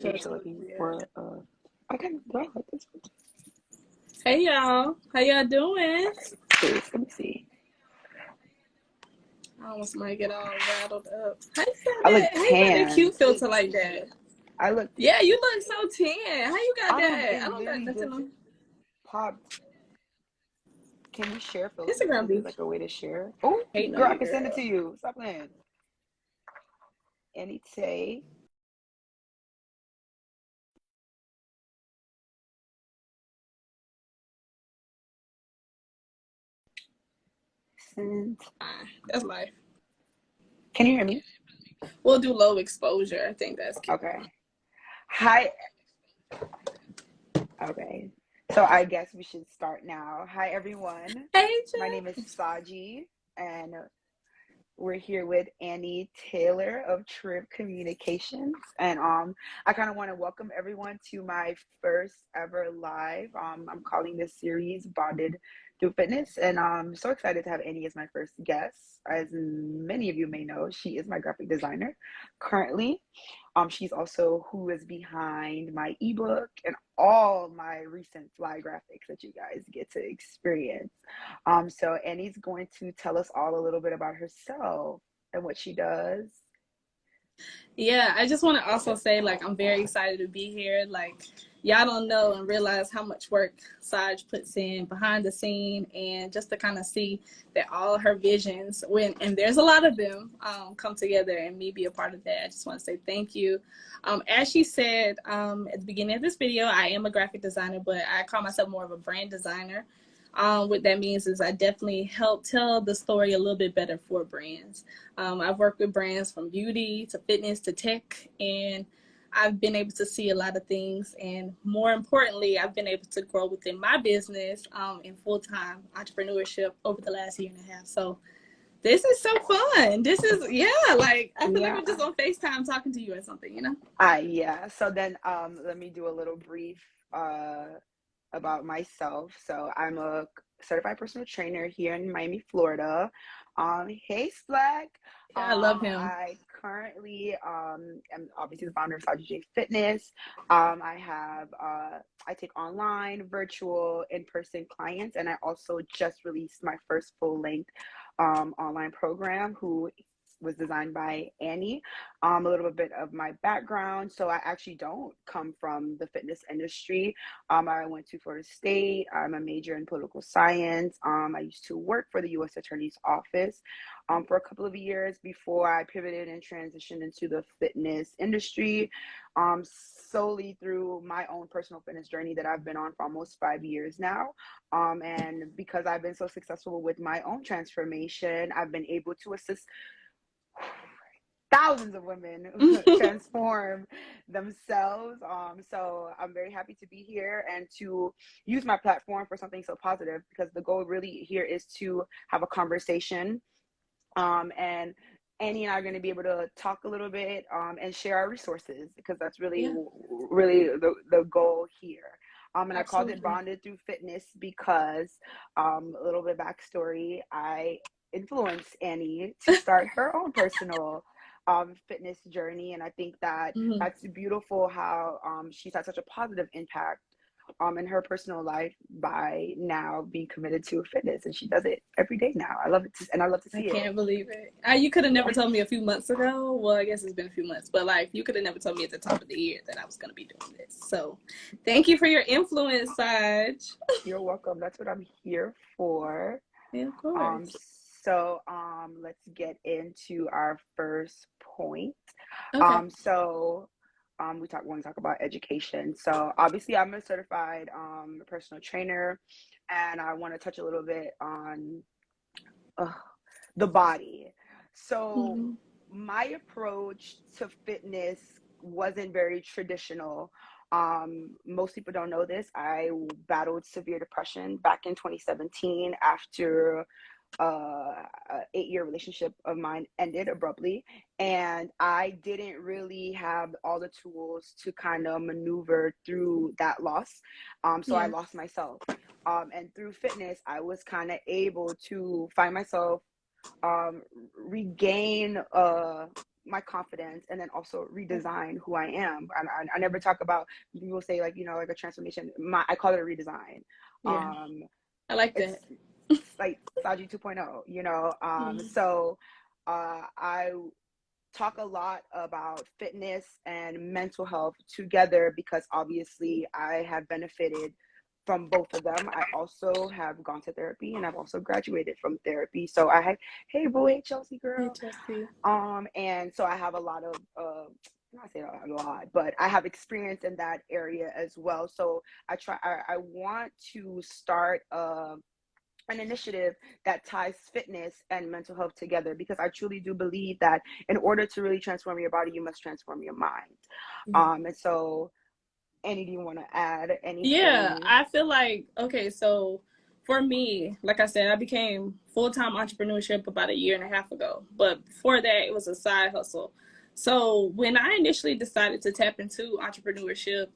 You're looking for okay, do I like this one? Hey y'all, how y'all doing? Please, let me see. I don't want somebody to get all rattled up. How you got I look that? How you got that tan. cute filter like that? I look Yeah, you look so tan. How you got I don't that? it I don't got literally nothing just on popped. Can we share filters? Instagram. Is there Be like a way to share? Oh, hating on girl, I you, can send it girl. to you. Stop playing. Any Tay. Send. That's life. Can you hear me? We'll do low exposure. I think that's cute. Okay. Hi. Okay. So I guess we should start now. Hi everyone. Hey, My name is Jeff. Saji and we're here with Annie Taylor of Trip Communications, and I kind of want to welcome everyone to my first ever live. I'm calling this series "Bonded Through Fitness," and I'm so excited to have Annie as my first guest. As many of you may know, she is my graphic designer currently. She's also who is behind my ebook and all my recent fly graphics that you guys get to experience. So Annie's going to tell us all a little bit about herself and what she does. Yeah, I just want to also say, like, I'm very excited to be here. Like, y'all don't know and realize how much work Saj puts in behind the scene, and just to kind of see that all her visions, and there's a lot of them, come together and me be a part of that. I just want to say thank you. As she said at the beginning of this video, I am a graphic designer, but I call myself more of a brand designer. What that means is I definitely help tell the story a little bit better for brands. I've worked with brands from beauty to fitness to tech, and I've been able to see a lot of things. And more importantly, I've been able to grow within my business in full-time entrepreneurship over the last year and a half. So this is so fun. This is, yeah, like I feel like Yeah. we're just on FaceTime talking to you or something, you know? Yeah. So then let me do a little brief about myself. So I'm a certified personal trainer here in Miami, Florida. Hey Slack. Yeah, I love him. I currently am obviously the founder of Saji Fitness. I take online, virtual, in-person clients, and I also just released my first full-length online program, who was designed by Annie. A little bit of my background. So I actually don't come from the fitness industry. I went to Florida State. I'm a major in political science. I used to work for the U.S. Attorney's Office for a couple of years before I pivoted and transitioned into the fitness industry, solely through my own personal fitness journey that I've been on for almost 5 years now. And because I've been so successful with my own transformation, I've been able to assist thousands of women transform themselves. So I'm very happy to be here and to use my platform for something so positive, because the goal really here is to have a conversation. And Annie and I are going to be able to talk a little bit and share our resources, because that's really, Yeah, really the goal here. And I called it absolutely. Bonded Through Fitness because a little bit backstory, I influenced Annie to start her own personal fitness journey. And I think that Mm-hmm. that's beautiful how she's had such a positive impact in her personal life by now being committed to fitness, and she does it every day now. I love it, and I love to I see it. can't believe it. You could have never told me a few months ago. Well, I guess it's been a few months, but like you could have never told me at the top of the year that I was going to be doing this. So thank you for your influence, Saj. You're welcome. That's what I'm here for. Yeah, of Um, course. let's get into our first point. Okay. We want to talk about education. So obviously I'm a certified personal trainer, and I want to touch a little bit on uh, the body. So Mm-hmm. my approach to fitness wasn't very traditional. Most people don't know this. I battled severe depression back in 2017 after a 8-year relationship of mine ended abruptly, and I didn't really have all the tools to kind of maneuver through that loss. So I Yeah. lost myself. And through fitness, I was kind of able to find myself, regain my confidence, and then also redesign who I am. I never talk about, people say like, you know, like a transformation. I call it a redesign. Yeah, I like It's that. like Saji 2.0, you know. Mm-hmm. So I talk a lot about fitness and mental health together because obviously I have benefited from both of them. I also have gone to therapy and I've also graduated from therapy. So I had, hey boo, hey Chelsea Hey, girl. Chelsea. And so I have a lot of not say a lot, but I have experience in that area as well. So I want to start an initiative that ties fitness and mental health together because I truly do believe that in order to really transform your body, you must transform your mind. And so, Annie, do you want to add Yeah, anything? I feel like, okay, so for me, like I said, I became full-time entrepreneurship about a year and a half ago. But before that, it was a side hustle. So when I initially decided to tap into entrepreneurship,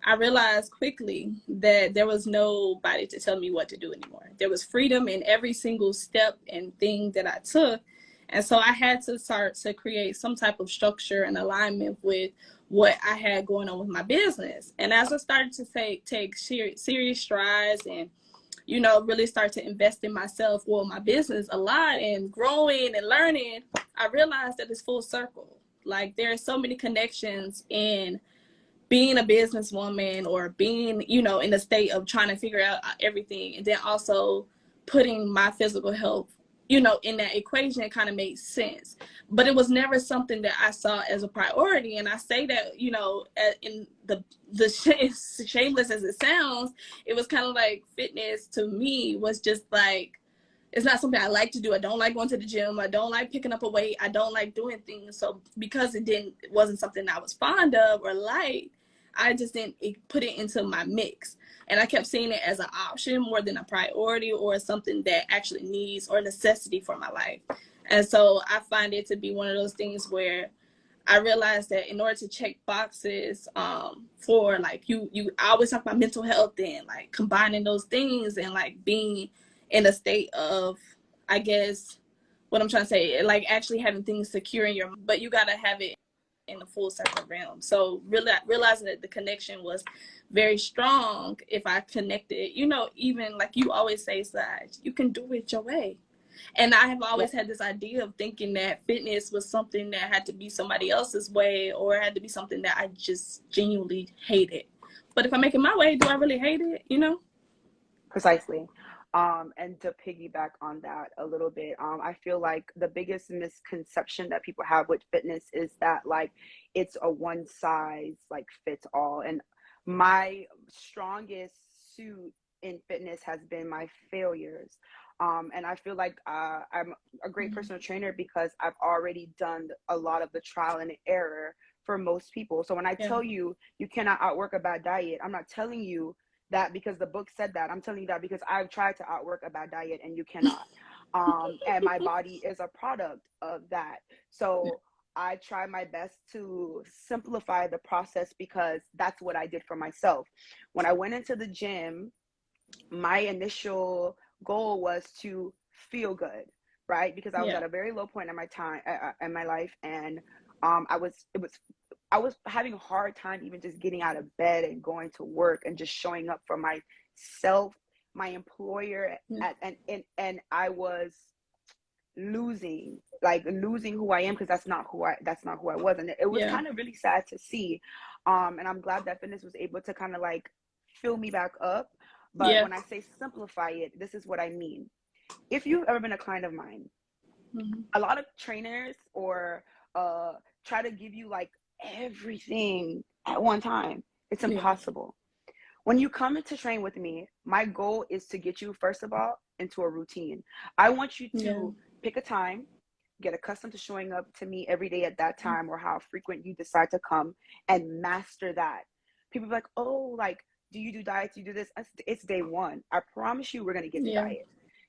I realized quickly that there was nobody to tell me what to do anymore. There was freedom in every single step and thing that I took. And so I had to start to create some type of structure and alignment with what I had going on with my business. And as I started to take serious strides and, you know, really start to invest in myself, well, my business a lot and growing and learning, I realized that it's full circle. Like there are so many connections in being a businesswoman or being, you know, in the state of trying to figure out everything. And then also putting my physical health, you know, in that equation, it kind of made sense. But it was never something that I saw as a priority. And I say that, you know, in the shameless as it sounds, it was kind of like fitness to me was just like, it's not something I like to do. I don't like going to the gym. I don't like picking up a weight. I don't like doing things. So because it wasn't something I was fond of or liked, I just didn't put it into my mix. And I kept seeing it as an option more than a priority or something that actually needs or necessity for my life. And so I find it to be one of those things where I realized that in order to check boxes for like I always talk about mental health and like combining those things and like being in a state of, I guess, what I'm trying to say, like actually having things secure in your, but you got to have it in the full circle realm. So really realizing that the connection was very strong if I connected, you know, even like you always say, Saj, you can do it your way. And I have Yeah, always had this idea of thinking that fitness was something that had to be somebody else's way or it had to be something that I just genuinely hated. But if I make it my way, do I really hate it? You know? precisely. And to piggyback on that a little bit, I feel like the biggest misconception that people have with fitness is that like it's a one size like fits all. And my strongest suit in fitness has been my failures. And I feel like I'm a great Mm-hmm. personal trainer because I've already done a lot of the trial and error for most people. So when I Yeah. tell you you cannot outwork a bad diet, I'm not telling you that because the book said that. I'm telling you that because I've tried to outwork a bad diet and you cannot. And my body is a product of that. So I try my best to simplify the process because that's what I did for myself. When I went into the gym, my initial goal was to feel good, right? Because I was Yeah. at a very low point in my time in my life, and I was having a hard time even just getting out of bed and going to work and just showing up for myself, my employer, Yeah. and I was losing who I am because that's not who I was, and it was Yeah. kind of really sad to see. And I'm glad that fitness was able to kind of like fill me back up. But Yeah. when I say simplify it, this is what I mean. If you've ever been a client of mine, Mm-hmm. a lot of trainers or try to give you like everything at one time. It's Yeah. impossible. When you come in to train with me, my goal is to get you, first of all, into a routine. I want you Yeah. to pick a time, get accustomed to showing up to me every day at that time or how frequent you decide to come, and master that. People be like, oh, like, do you do diets? You do this? It's day one. I promise you, we're going to get to Yeah. diet.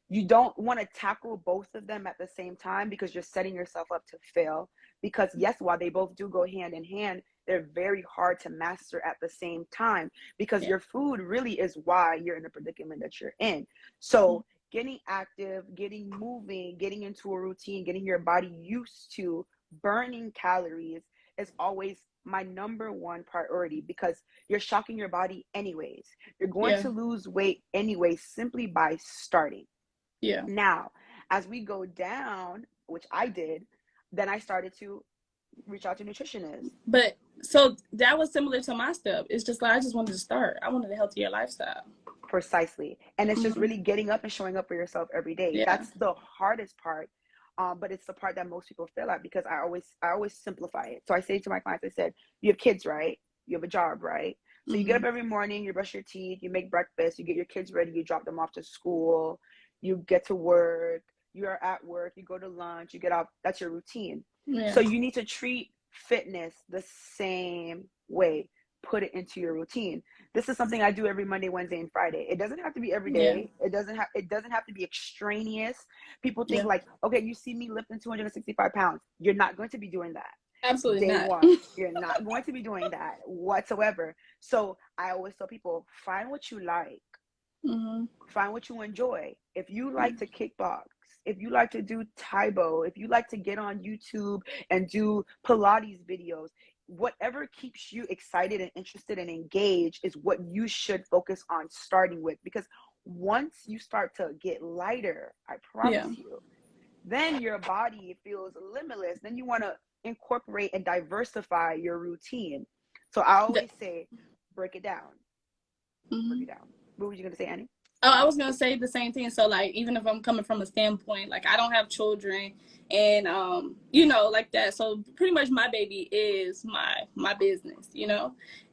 You don't want to tackle both of them at the same time because you're setting yourself up to fail. Because, yes, while they both do go hand in hand, they're very hard to master at the same time because Yeah. your food really is why you're in the predicament that you're in. So, getting active, getting moving, getting into a routine, getting your body used to burning calories is always my number one priority, because you're shocking your body anyways. You're going Yeah. to lose weight anyways simply by starting. Yeah. Now, as we go down, which I did, then I started to reach out to nutritionists. But so that was similar to my step. It's just like I just wanted to start. I wanted a healthier lifestyle. Precisely. And it's just Hmm. really getting up and showing up for yourself every day. Yeah. That's the hardest part. But it's the part that most people fail at, because I always simplify it. So I say to my clients, I said, you have kids, right? You have a job, right? So you get up Hmm. every morning, you brush your teeth, you make breakfast, you get your kids ready, you drop them off to school, you get to work, you're at work, you go to lunch, you get off. That's your routine. So Yeah. you need to treat fitness the same way. Put it into your routine. This is something I do every Monday, Wednesday, and Friday. It doesn't have to be every Yeah. day. It doesn't have to be extraneous. People think Yeah. like, okay, you see me lifting 265 pounds. You're not going to be doing that. Absolutely Day not. one, you're not going to be doing that whatsoever. So I always tell people, find what you like, Hmm. find what you enjoy. If you like to kickbox, if you like to do Taibo, if you like to get on YouTube and do Pilates videos, whatever keeps you excited and interested and engaged is what you should focus on starting with. Because once you start to get lighter, I promise Yeah. you, then your body feels limitless. Then you want to incorporate and diversify your routine. So I always say, break it down, break Mm-hmm. it down. What were you going to say, Annie? Oh, I was gonna say the same thing. So like even if I'm coming from a standpoint, like I don't have children and like that. So pretty much my baby is my business,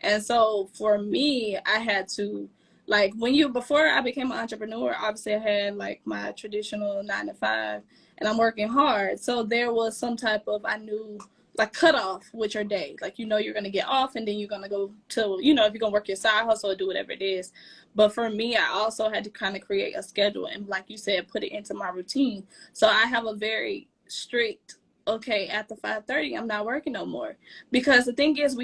And so for me, I had to like before I became an entrepreneur, obviously I had like my traditional 9 to 5 and I'm working hard. So there was some type of I knew like cut off with your day. Like you're gonna get off and then you're gonna go to if you're gonna work your side hustle or do whatever it is. But for me, I also had to kind of create a schedule and, like you said, put it into my routine. So I have a very strict, okay, after 5:30, I'm not working no more. Because the thing is,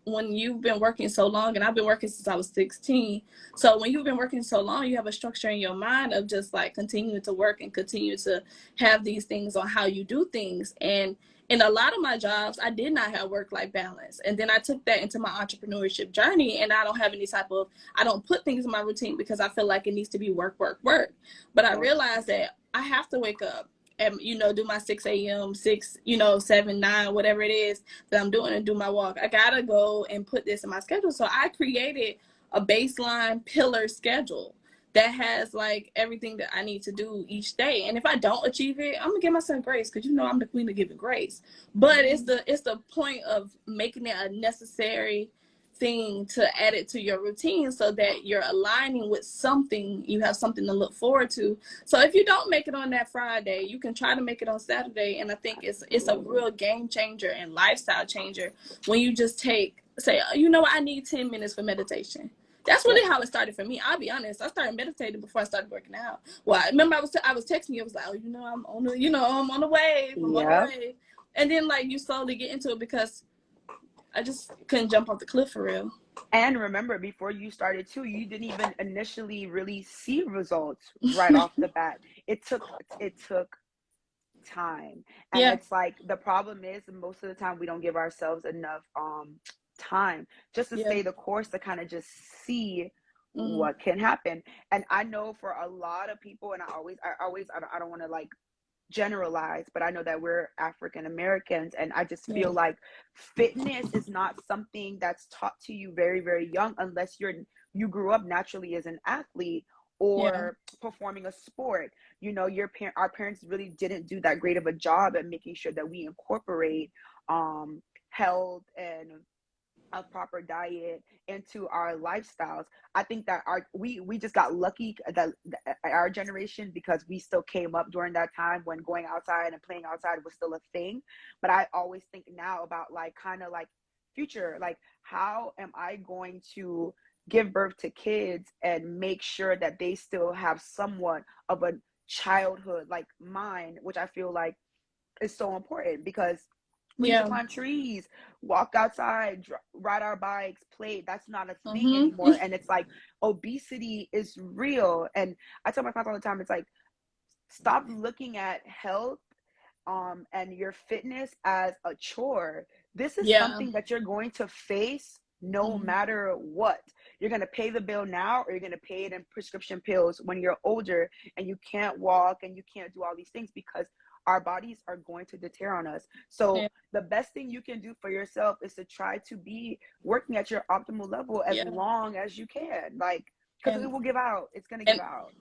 when you've been working so long, and I've been working since I was 16. So when you've been working so long, you have a structure in your mind of just like continuing to work and continue to have these things on how you do things. And in a lot of my jobs, I did not have work-life balance. And then I took that into my entrepreneurship journey, and I don't have any type of I don't put things in my routine because I feel like it needs to be work, work, work. But I Yes. realized that I have to wake up and, do my 6 a.m., 6, 7, 9, whatever it is that I'm doing and do my walk. I got to go and put this in my schedule. So I created a baseline pillar schedule that has like everything that I need to do each day. And if I don't achieve it, I'm gonna give myself grace because I'm the queen of giving grace. But it's Mm-hmm. the point of making it a necessary thing to add it to your routine so that you're aligning with something, you have something to look forward to. So if you don't make it on that Friday, you can try to make it on Saturday. And I think it's a real game changer and lifestyle changer when you just say, I need 10 minutes for meditation. That's Yep. really how it started for me. I'll be honest. I started meditating before I started working out. Well, I remember I was texting you. I was like, I'm on the, I'm on the wave. I'm on the Yep. wave. And then like you slowly get into it because I just couldn't jump off the cliff for real. And remember, before you started too, you didn't even initially really see results right off the bat. It took time. And Yeah. it's like the problem is most of the time we don't give ourselves enough time just to Yeah. stay the course, to kind of just see Mm-hmm. what can happen. And I know for a lot of people, and I don't want to like generalize, but I know that we're African Americans, and I just Yeah. feel like fitness is not something that's taught to you very, very young, unless you grew up naturally as an athlete Yeah. or performing a sport. Our parents really didn't do that great of a job at making sure that we incorporate health and a proper diet into our lifestyles. I think that we just got lucky that our generation, because we still came up during that time when going outside and playing outside was still a thing. But I always think now about like kind of like future, like how am I going to give birth to kids and make sure that they still have somewhat of a childhood like mine, which I feel like is so important, because we used to Yeah. climb trees, walk outside, ride our bikes, play. That's not a thing Mm-hmm. anymore. And it's like obesity is real. And I tell my clients all the time, it's like, stop looking at health and your fitness as a chore, this is Yeah. something that you're going to face no Mm-hmm. matter what. You're going to pay the bill now, or you're going to pay it in prescription pills when you're older and you can't walk and you can't do all these things, because our bodies are going to deter on us. So Yeah. the best thing you can do for yourself is to try to be working at your optimal level as Yeah. long as you can, like, because it And will give out. It's going to give and out.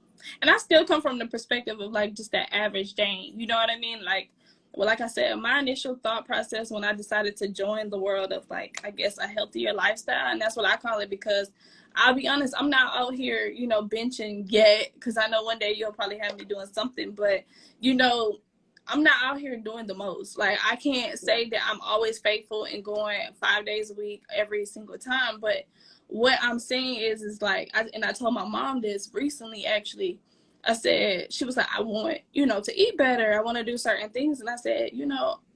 and I still come from the perspective of like just that average Jane. You know what I mean? Like, well, like I said, my initial thought process when I decided to join the world of, like, I guess a healthier lifestyle, and that's what I call it, because I'll be honest, I'm not out here, benching yet, because I know one day you'll probably have me doing something, but you know, I'm not out here doing the most. Like, I can't Yeah. say that I'm always faithful and going 5 days a week every single time, but what I'm saying is like, I told my mom this recently, actually. I said, she was like, I want, to eat better. I want to do certain things. And I said,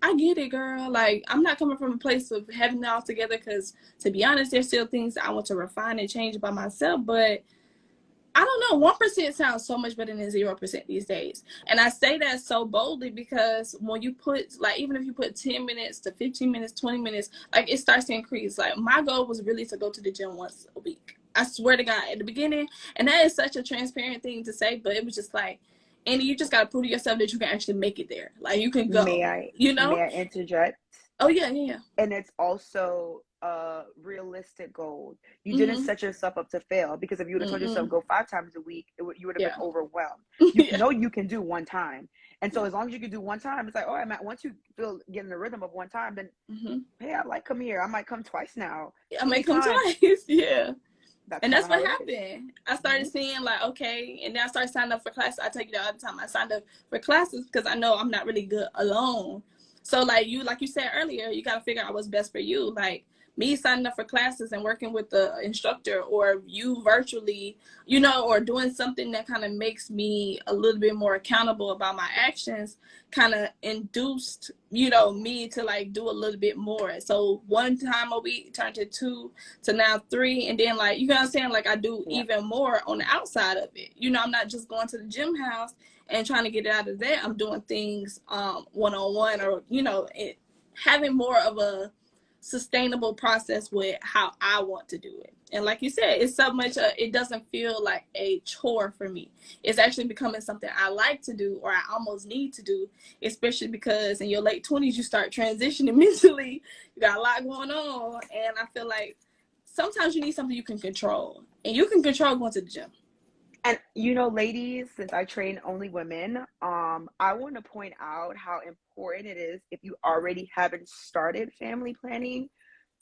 I get it, girl. Like, I'm not coming from a place of having it all together, because, to be honest, there's still things that I want to refine and change by myself. But I don't know. 1% sounds so much better than 0% these days. And I say that so boldly because when you put, like, even if you put 10 minutes to 15 minutes, 20 minutes, like, it starts to increase. Like, my goal was really to go to the gym once a week. I swear to God, at the beginning, and that is such a transparent thing to say, but it was just like, and you just got to prove to yourself that you can actually make it there. Like, you can May go, I you may know? I interject? Oh, yeah, yeah, And it's also a realistic goal. You yeah. didn't Mm-hmm. set yourself up to fail, because if you would have told yourself Mm-mm. go 5 times a week, you would have been Yeah. overwhelmed. You Yeah. know you can do one time, and so Yeah. as long as you can do one time, it's like, oh, once you feel get in the rhythm of one time, then Mm-hmm. hey, I like come here. I might come twice now, I may come anytime. twice. Yeah. That's And kind that's of what how it is. happened. I started Mm-hmm. seeing, like, okay, and then I started signing up for classes. I tell you that all the time. I signed up for classes because I know I'm not really good alone. So, like you said earlier, you got to figure out what's best for you. Like, me signing up for classes and working with the instructor, or you virtually, or doing something that kind of makes me a little bit more accountable about my actions, kind of induced, me to, like, do a little bit more. So one time a week turned to two, to now 3, and then, like, you know what I'm saying, like, I do Yeah. even more on the outside of it. I'm not just going to the gym house and trying to get it out of there. I'm doing things one-on-one, or having more of a sustainable process with how I want to do it. And like you said, it's so much it doesn't feel like a chore for me. It's actually becoming something I like to do, or I almost need to do, especially because in your late 20s you start transitioning mentally. You got a lot going on, and I feel like sometimes you need something you can control, and you can control going to the gym. And ladies, since I train only women, I want to point out how important it is, if you already haven't started family planning,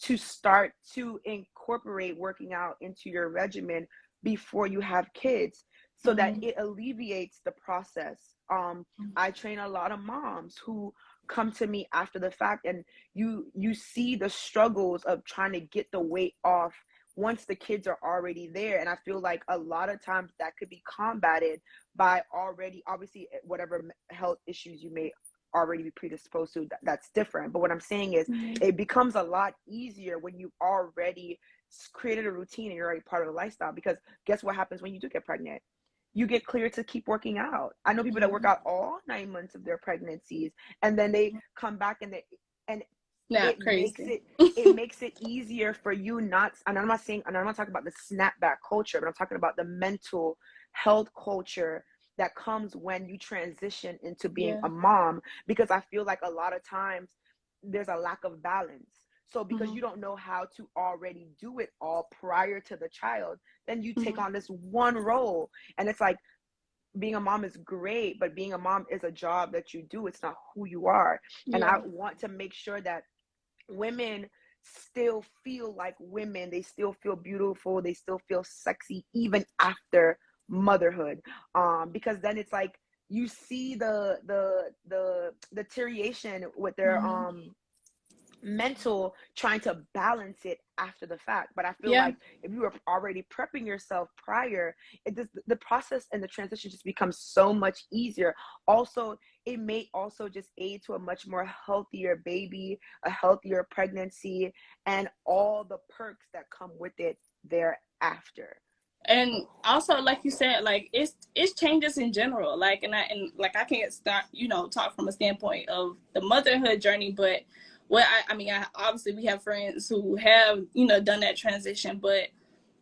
to start to incorporate working out into your regimen before you have kids, so that Mm-hmm. it alleviates the process. I train a lot of moms who come to me after the fact, and you see the struggles of trying to get the weight off once the kids are already there. And I feel like a lot of times that could be combated by already, obviously, whatever health issues you may already be predisposed to, that's different. But what I'm saying is, Mm-hmm. it becomes a lot easier when you already created a routine and you're already part of the lifestyle. Because guess what happens when you do get pregnant? You get cleared to keep working out. I know people that work Mm-hmm. out all 9 months of their pregnancies, and then they come back and Not it makes crazy. it easier for you not. And I'm not talking about the snapback culture, but I'm talking about the mental health culture that comes when you transition into being Yeah. a mom, because I feel like a lot of times there's a lack of balance. So because Mm-hmm. you don't know how to already do it all prior to the child, then you take Mm-hmm. on this one role. And it's like, being a mom is great, but being a mom is a job that you do. It's not who you are. And I Yeah. want to make sure that women still feel like women. They still feel beautiful. They still feel sexy even after motherhood. Because then it's like, you see the deterioration with their Mm-hmm. mental, trying to balance it after the fact. But I feel Yeah. like if you were already prepping yourself prior, the process and the transition just becomes so much easier. Also, it may also just aid to a much more healthier baby, a healthier pregnancy, and all the perks that come with it thereafter. And also, like you said, like it's changes in general. Like, and like I can't start, talk from a standpoint of the motherhood journey, but what I mean, obviously we have friends who have done that transition, but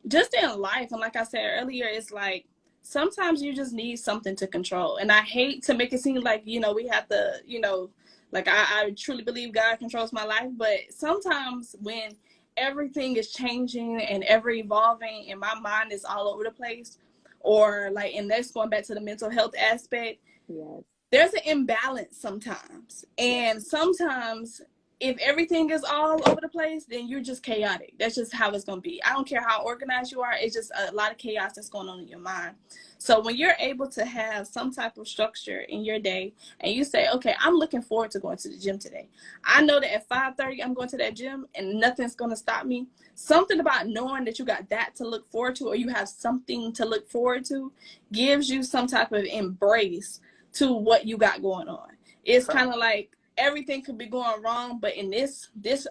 just in life, and like I said earlier, it's like sometimes you just need something to control. And I hate to make it seem like we have to, like I truly believe God controls my life, but sometimes when everything is changing and ever evolving and my mind is all over the place, or like, and that's going back to the mental health aspect, Yes. there's an imbalance sometimes. And sometimes if everything is all over the place, then you're just chaotic. That's just how it's going to be. I don't care how organized you are. It's just a lot of chaos that's going on in your mind. So when you're able to have some type of structure in your day and you say, okay, I'm looking forward to going to the gym today. I know that at 5:30 I'm going to that gym and nothing's going to stop me. Something about knowing that you got that to look forward to, or you have something to look forward to, gives you some type of embrace to what you got going on. It's kind of like everything could be going wrong, but in this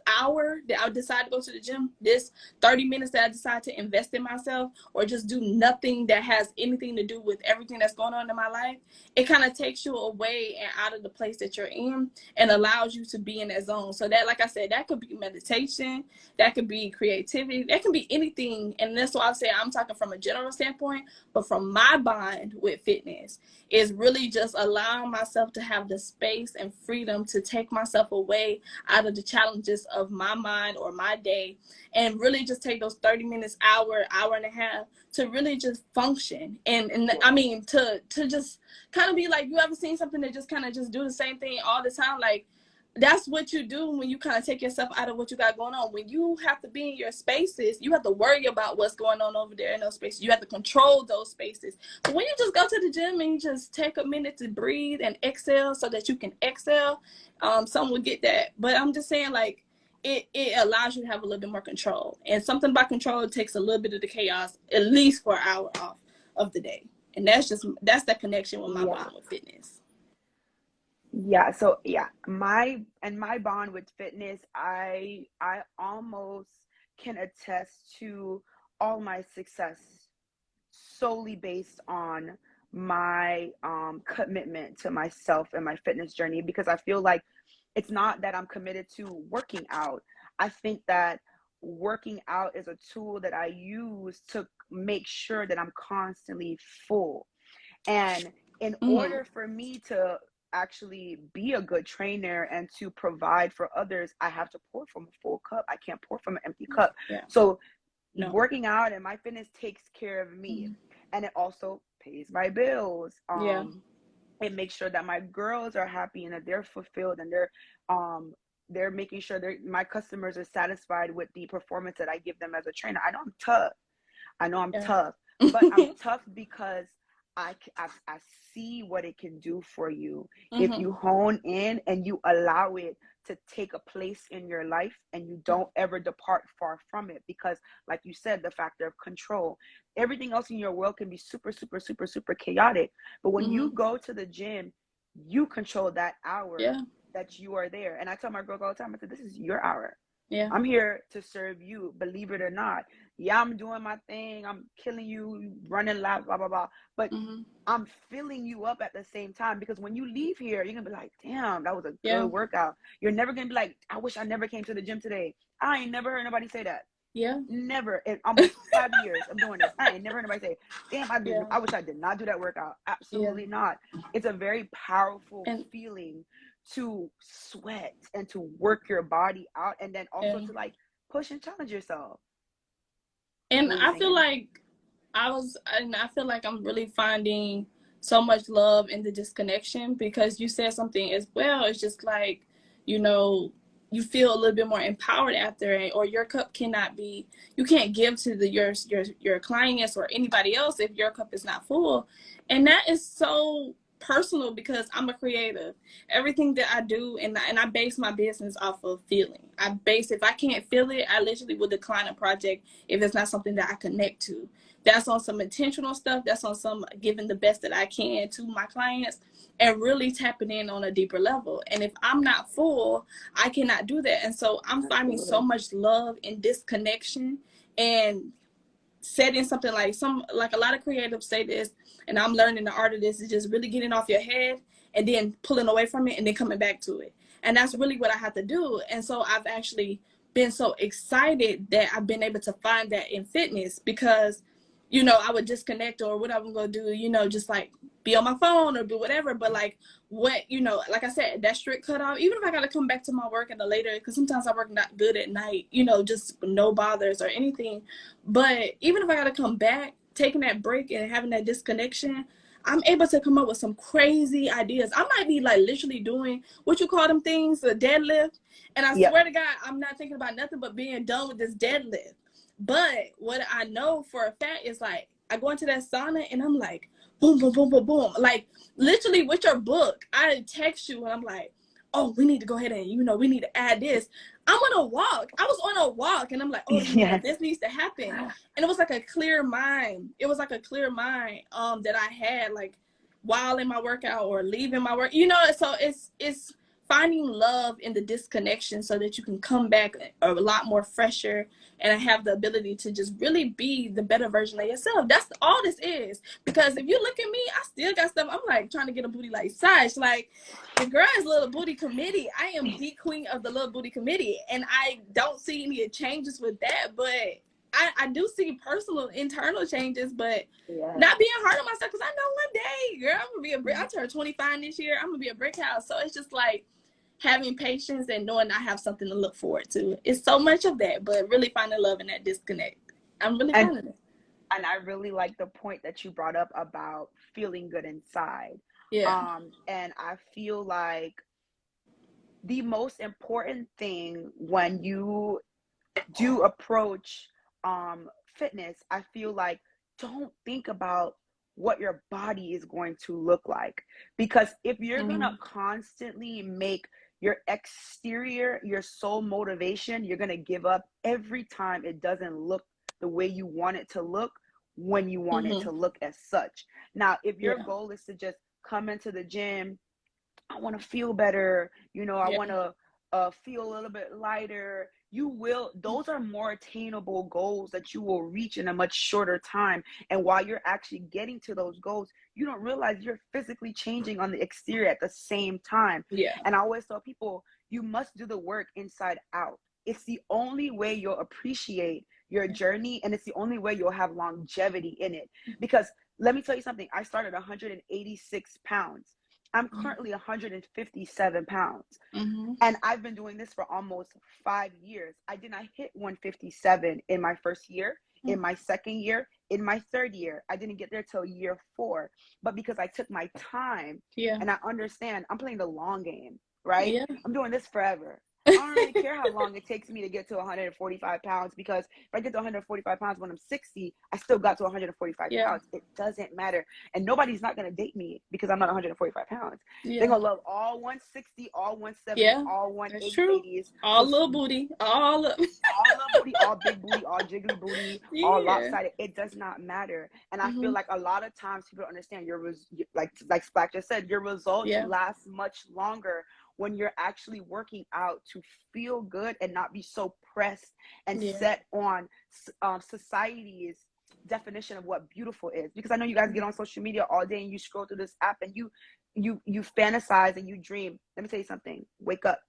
hour that I decide to go to the gym, this 30 minutes that I decide to invest in myself, or just do nothing that has anything to do with everything that's going on in my life, it kind of takes you away and out of the place that you're in and allows you to be in that zone. So that, like I said, that could be meditation, that could be creativity, that can be anything. And that's why I say I'm talking from a general standpoint, but from my bond with fitness is really just allowing myself to have the space and freedom to take myself away out of the challenges of my mind or my day, and really just take those 30 minutes, hour and a half to really just function. And I mean, to just kind of be like, you ever seen something that just kind of just do the same thing all the time? Like, that's what you do when you kind of take yourself out of what you got going on. When you have to be in your spaces, you have to worry about what's going on over there in those spaces. You have to control those spaces. But when you just go to the gym and you just take a minute to breathe and exhale so that you can exhale, some will get that. But I'm just saying, like, it allows you to have a little bit more control. And something about control takes a little bit of the chaos, at least for an hour off of the day. And that's that connection with my bond with fitness. Yeah, so yeah, my bond with fitness, I almost can attest to all my success solely based on my commitment to myself and my fitness journey, because I feel like it's not that I'm committed to working out. I think that working out is a tool that I use to make sure that I'm constantly full. And in order for me to actually be a good trainer and to provide for others, I have to pour from a full cup. I can't pour from an empty cup. So working out and my fitness takes care of me, and it also pays my bills. It makes sure that my girls are happy and that they're fulfilled, and they're making sure my customers are satisfied with the performance that I give them as a trainer. I know I'm tough. But I'm tough because I see what it can do for you if you hone in and you allow it to take a place in your life and you don't ever depart far from it. Because like you said, the factor of control, everything else in your world can be super, super, super, super chaotic. But when you go to the gym, you control that hour that you are there. And I tell my girls all the time, I said, this is your hour. I'm here to serve you, believe it or not. Yeah, I'm doing my thing. I'm killing you, running laps, blah, blah, blah. But I'm filling you up at the same time, because when you leave here, you're going to be like, damn, that was a good workout. You're never going to be like, I wish I never came to the gym today. I ain't never heard nobody say that. Never. In almost 5 years of doing this, I ain't never heard anybody say, damn, I wish I did not do that workout. Absolutely not. It's a very powerful feeling to sweat and to work your body out, and then also to like push and challenge yourself. And I feel like I feel like I'm really finding so much love in the disconnection, because you said something as well. It's just like, you feel a little bit more empowered after it, or your cup you can't give to your clients or anybody else if your cup is not full. And that is so personal, because I'm a creative. Everything that I do, and I base my business off of feeling. If I can't feel it, I literally will decline a project if it's not something that I connect to. That's on some intentional stuff. That's on some giving the best that I can to my clients and really tapping in on a deeper level. And if I'm not full, I cannot do that. And so I'm finding so much love in disconnection and setting something like a lot of creatives say this, and I'm learning the art of this, is just really getting off your head and then pulling away from it and then coming back to it. And that's really what I have to do. And so I've actually been so excited that I've been able to find that in fitness, because, you know, I would disconnect or whatever I'm going to do, you know, just like be on my phone or do whatever. But like what, you know, like I said, that strict cutoff, even if I got to come back to my work at a later, because sometimes I work not good at night, you know, just no bothers or anything. But even if I got to come back, taking that break and having that disconnection, I'm able to come up with some crazy ideas. I might be like literally doing what you call them things, a deadlift. And I swear to God, I'm not thinking about nothing but being done with this deadlift. But what I know for a fact is like, I go into that sauna and I'm like, boom, boom, boom, boom, boom. Like literally with your book, I text you and I'm like, oh, we need to go ahead and, you know, we need to add this. I'm on a walk. I was on a walk and I'm like, oh, you know, this needs to happen. And it was like a clear mind. It was like a clear mind that I had like while in my workout or leaving my work, you know. So it's finding love in the disconnection so that you can come back a lot more fresher and have the ability to just really be the better version of yourself. That's all this is. Because if you look at me, I still got stuff. I'm like trying to get a booty like Sash. Like the girl is Little Booty Committee. I am the queen of the Little Booty Committee. And I don't see any changes with that. But I do see personal, internal changes, but not being hard on myself. Because I know one day, girl, I'm going to be a brick. I turned 25 this year. I'm going to be a brick house. So it's just like, having patience and knowing I have something to look forward to. It's so much of that, but really finding love in that disconnect. I'm really finding it. And I really like the point that you brought up about feeling good inside. Yeah. And I feel like the most important thing when you do approach fitness, I feel like don't think about what your body is going to look like. Because if you're gonna constantly make your exterior your sole motivation, you're gonna give up every time it doesn't look the way you want it to look when you want it to look as such. Now, if your goal is to just come into the gym, I want to feel better, you know, I want to feel a little bit lighter, you will, those are more attainable goals that you will reach in a much shorter time. And while you're actually getting to those goals, you don't realize you're physically changing on the exterior at the same time. And I always tell people, you must do the work inside out. It's the only way you'll appreciate your journey, and it's the only way you'll have longevity in it. Because let me tell you something, I started 186 pounds. I'm currently 157 pounds. And I've been doing this for almost 5 years. I did not hit 157 in my first year, in my second year, in my third year. I didn't get there till year 4. But because I took my time and I understand I'm playing the long game, right? I'm doing this forever. I don't really care how long it takes me to get to 145 pounds, because if I get to 145 pounds when I'm 60, I still got to 145 pounds. It doesn't matter. And nobody's not going to date me because I'm not 145 pounds. They're going to love all 160, all 170, all 180s. All little booty, all little booty, all big booty, all jiggly booty, all lopsided. It does not matter. And I feel like a lot of times people don't understand like Splack just said, your results last much longer when you're actually working out to feel good and not be so pressed and set on society's definition of what beautiful is. Because I know you guys get on social media all day and you scroll through this app and you fantasize and you dream. Let me tell you something. Wake up.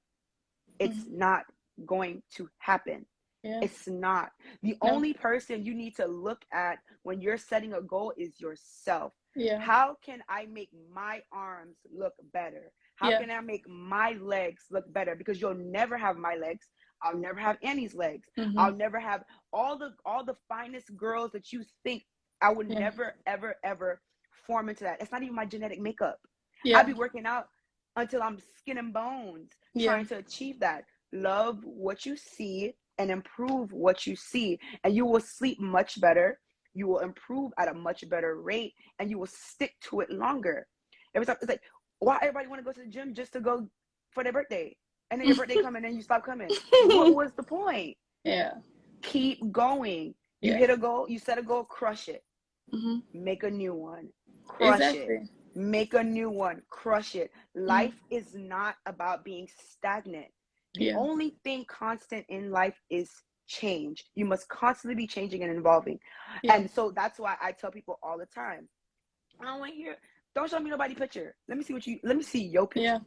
It's not going to happen. It's not. The only person you need to look at when you're setting a goal is yourself. How can I make my arms look better? How can I make my legs look better? Because you'll never have my legs. I'll never have Annie's legs. I'll never have all the finest girls that you think. I would never, ever, ever form into that. It's not even my genetic makeup. I'll be working out until I'm skin and bones trying to achieve that. Love what you see and improve what you see. And you will sleep much better. You will improve at a much better rate. And you will stick to it longer. Every time, it's like, why everybody want to go to the gym just to go for their birthday, and then your birthday come and then you stop coming? What was the point? Keep going. You hit a goal, you set a goal, crush it. Make a new one, crush it. Make a new one, crush it. Life is not about being stagnant. The only thing constant in life is change. You must constantly be changing and evolving. Yeah. And so that's why I tell people all the time, I don't want to hear, don't show me nobody picture. Let me see your picture. Yeah.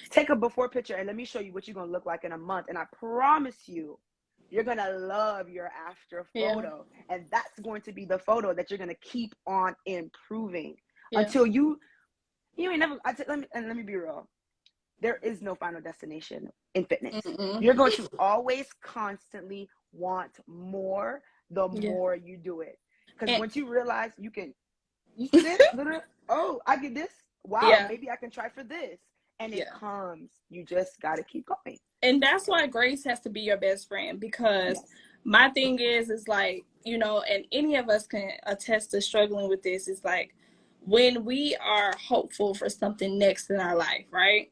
Take a before picture and let me show you what you're going to look like in a month. And I promise you're going to love your after Yeah. photo. And that's going to be the photo that you're going to keep on improving Yeah. until you ain't never, let me be real. There is no final destination in fitness. You're going to always constantly want more the more you do it. Because once you realize you see this, oh, I get this. Wow, maybe I can try for this. And it comes. You just got to keep going. And that's why grace has to be your best friend, because my thing is like, you know, and any of us can attest to struggling with this, is like when we are hopeful for something next in our life, right?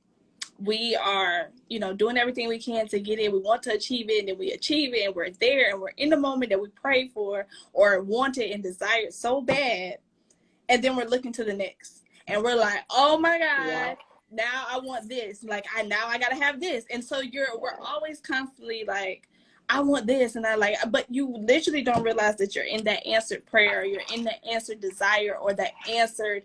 We are, you know, doing everything we can to get it. We want to achieve it, and then we achieve it, and we're there, and we're in the moment that we pray for or wanted and desired so bad. And then we're looking to the next, and we're like, oh my God, now I want this. Like, now I gotta have this. And so we're always constantly like, I want this, and but you literally don't realize that you're in that answered prayer, or you're in that answered desire, or that answered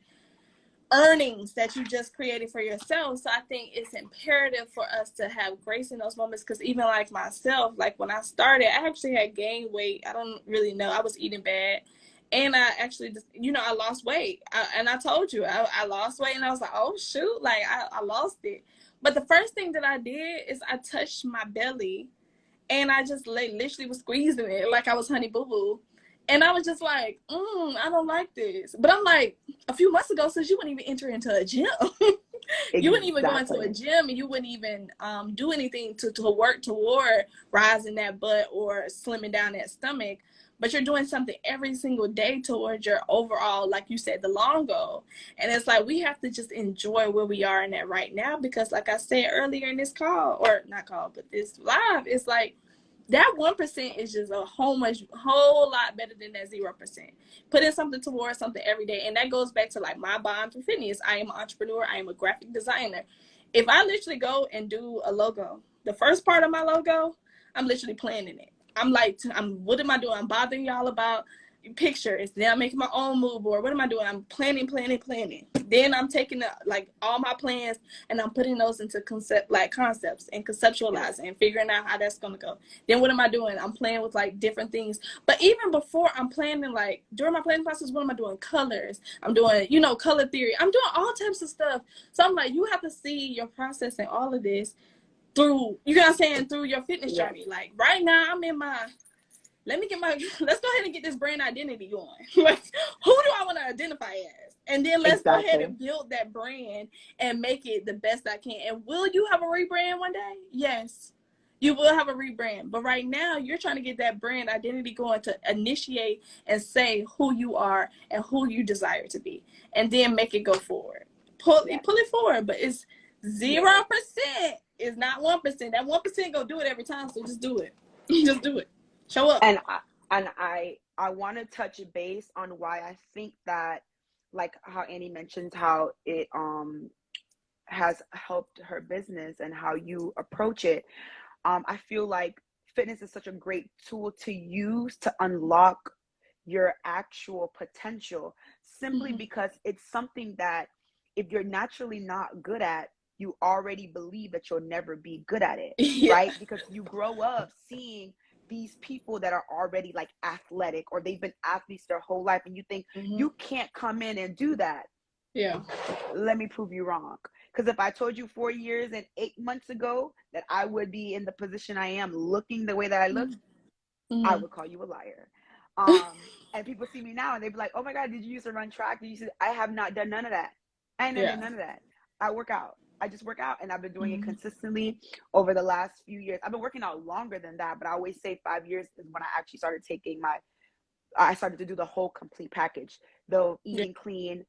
earnings that you just created for yourself. So I think it's imperative for us to have grace in those moments, because even like myself, like when I started, I actually had gained weight. I don't really know. I was eating bad. And I actually just, you know, I lost weight. And I told you, I lost weight, and I was like, oh, shoot, like I lost it. But the first thing that I did is I touched my belly, and I just literally was squeezing it like I was Honey Boo Boo. And I was just like, I don't like this. But I'm like, a few months ago, since you wouldn't even enter into a gym. You wouldn't even go into a gym, and you wouldn't even do anything to work toward rising that butt or slimming down that stomach. But you're doing something every single day towards your overall, like you said, the long goal. And it's like, we have to just enjoy where we are in that right now, because like I said earlier in this call, or not call, but this live, it's like, that 1% is just a whole lot better than that 0%. Put in something towards something every day. And that goes back to like my bond for fitness. I am an entrepreneur. I am a graphic designer. If I literally go and do a logo, the first part of my logo, I'm literally planning it. I'm like, what am I doing? I'm bothering y'all about pictures. Then I'm making my own mood board. What am I doing? I'm planning. Then I'm taking like all my plans, and I'm putting those into concepts and conceptualizing and figuring out how that's gonna go. Then what am I doing? I'm playing with like different things. But even before I'm planning, like during my planning process, what am I doing? Colors. I'm doing, you know, color theory. I'm doing all types of stuff. So I'm like, you have to see your process and all of this through, you know what I'm saying, through your fitness journey. Like right now, I'm in my, let's go ahead and get this brand identity going. Like, who do I want to identify as? And then let's go ahead and build that brand and make it the best I can. And will you have a rebrand one day? Yes, you will have a rebrand. But right now, you're trying to get that brand identity going to initiate and say who you are and who you desire to be. And then make it go forward. Pull it forward, but it's 0%. It's not 1%. That 1% go do it every time, so just do it. Just do it. Show up. And I want to touch base on why I think that, like how Annie mentioned, how it has helped her business and how you approach it. I feel like fitness is such a great tool to use to unlock your actual potential, simply because it's something that if you're naturally not good at, you already believe that you'll never be good at it, right? Because you grow up seeing these people that are already like athletic, or they've been athletes their whole life, and you think you can't come in and do that. Let me prove you wrong. Because if I told you 4 years and 8 months ago that I would be in the position I am, looking the way that I look, I would call you a liar. And people see me now and they'd be like, oh my God, did you used to run track? I have not done none of that. I ain't done none of that. I work out. I just work out, and I've been doing it consistently over the last few years. I've been working out longer than that, but I always say 5 years is when I actually started I started to do the whole complete package, the eating clean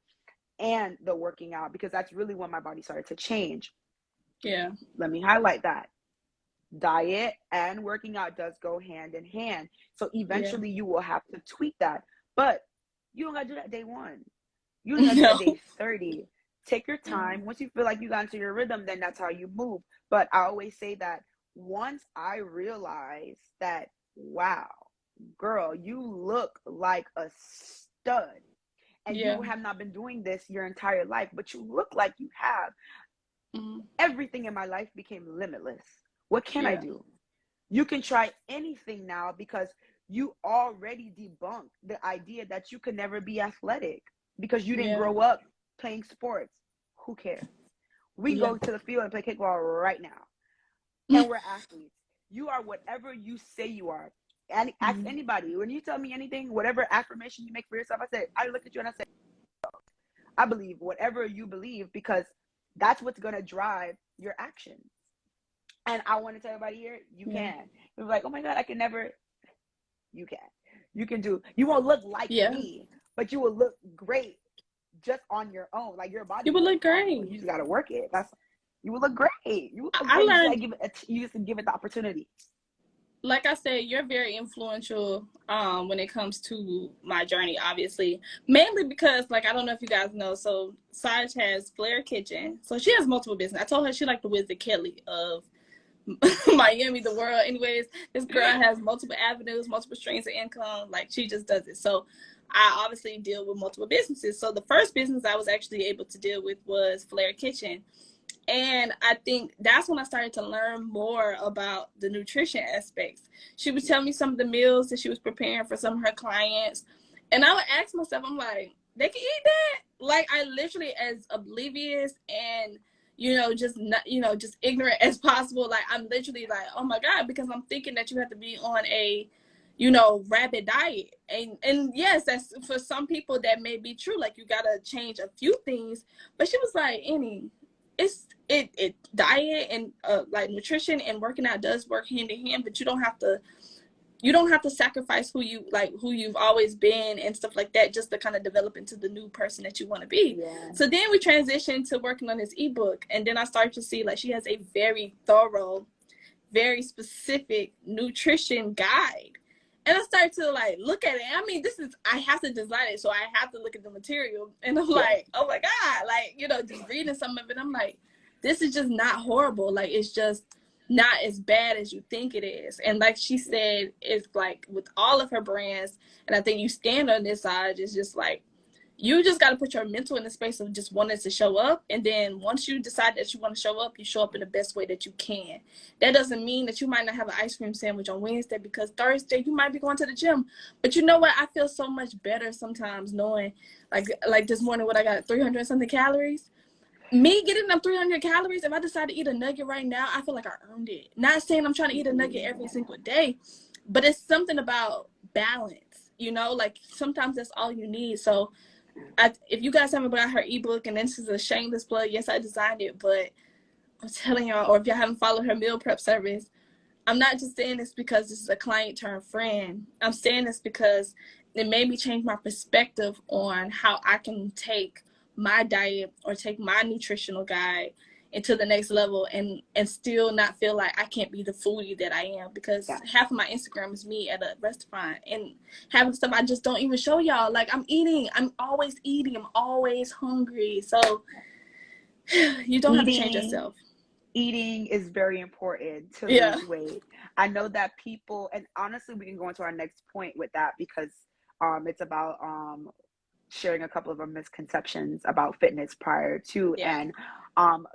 and the working out, because that's really when my body started to change. Let me highlight that. Diet and working out does go hand in hand. So eventually you will have to tweak that, but you don't got to do that day 1. You don't got to do that day 30. Take your time. Once you feel like you got into your rhythm, then that's how you move. But I always say that once I realized that wow, girl, you look like a stud. And Yeah. you have not been doing this your entire life, but you look like you have. Mm-hmm. Everything in my life became limitless. What can I Yeah. do? You can try anything now because you already debunked the idea that you could never be athletic because you didn't Yeah. grow up playing sports. Who cares? We can Yeah. go to the field and play kickball right now. And we're athletes. You are whatever you say you are. And ask Mm-hmm. anybody. When you tell me anything, whatever affirmation you make for yourself, I look at you and I say, I believe whatever you believe because that's what's gonna drive your actions. And I want to tell everybody here, you Yeah. can. You're like, oh my God, I can never. You can. You can do. You won't look like Yeah. me, but you will look great just on your own. Like your body You would will look look phenomenal. great. You just gotta work it. That's you will look great. You will look I great. You just gotta learned, give it. You just give it the opportunity. like I said, you're very influential when it comes to my journey, obviously. Mainly because, like, I don't know if you guys know, so Saj has Flair Kitchen. So she has multiple business. I told her she like the Wizard Kelly of Miami, the world. Anyways, this girl has multiple avenues, multiple streams of income. Like, she just does it. So I obviously deal with multiple businesses. So the first business I was actually able to deal with was Flair Kitchen. And I think that's when I started to learn more about the nutrition aspects. She would tell me some of the meals that she was preparing for some of her clients. And I would ask myself, I'm like, they can eat that? Like, I literally, as oblivious and, just not, just ignorant as possible. Like, I'm literally like, oh my God, because I'm thinking that you have to be on a, rapid diet. And yes, that's for some people that may be true. Like, you got to change a few things. But she was like, Annie, it diet and like nutrition and working out does work hand in hand, but you don't have to sacrifice who you've always been and stuff like that just to kind of develop into the new person that you want to be. Yeah. So then we transitioned to working on this ebook, and then I started to see like she has a very thorough, very specific nutrition guide. And I started to like look at it. I mean, I have to design it, so I have to look at the material. And I'm Yeah. like, oh my God, like, just reading some of it, I'm like, this is just not horrible. Like, it's just not as bad as you think it is. And like she said, it's like with all of her brands, and I think you stand on this side, it's just like, you just got to put your mental in the space of just wanting to show up. And then once you decide that you want to show up, you show up in the best way that you can. That doesn't mean that you might not have an ice cream sandwich on Wednesday because Thursday you might be going to the gym. But you know what? I feel so much better sometimes knowing, like this morning, what I got 300 something calories. Me getting them 300 calories, if I decide to eat a nugget right now, I feel like I earned it. Not saying I'm trying to eat a nugget every single day, but it's something about balance, like sometimes that's all you need. So if you guys haven't bought her ebook, and this is a shameless plug, yes, I designed it, but I'm telling y'all, or if y'all haven't followed her meal prep service, I'm not just saying this because this is a client turned friend. I'm saying this because it made me change my perspective on how I can take my diet or take my nutritional guide into the next level and still not feel like I can't be the foodie that I am, because Yeah. half of my Instagram is me at a restaurant and having stuff I just don't even show y'all. Like, I'm always eating, I'm always hungry. So you don't have to change Eating yourself. eating is very important to Yeah. lose weight. I know that people, and honestly, we can go into our next point with that because it's about sharing a couple of our misconceptions about fitness prior to. Yeah. And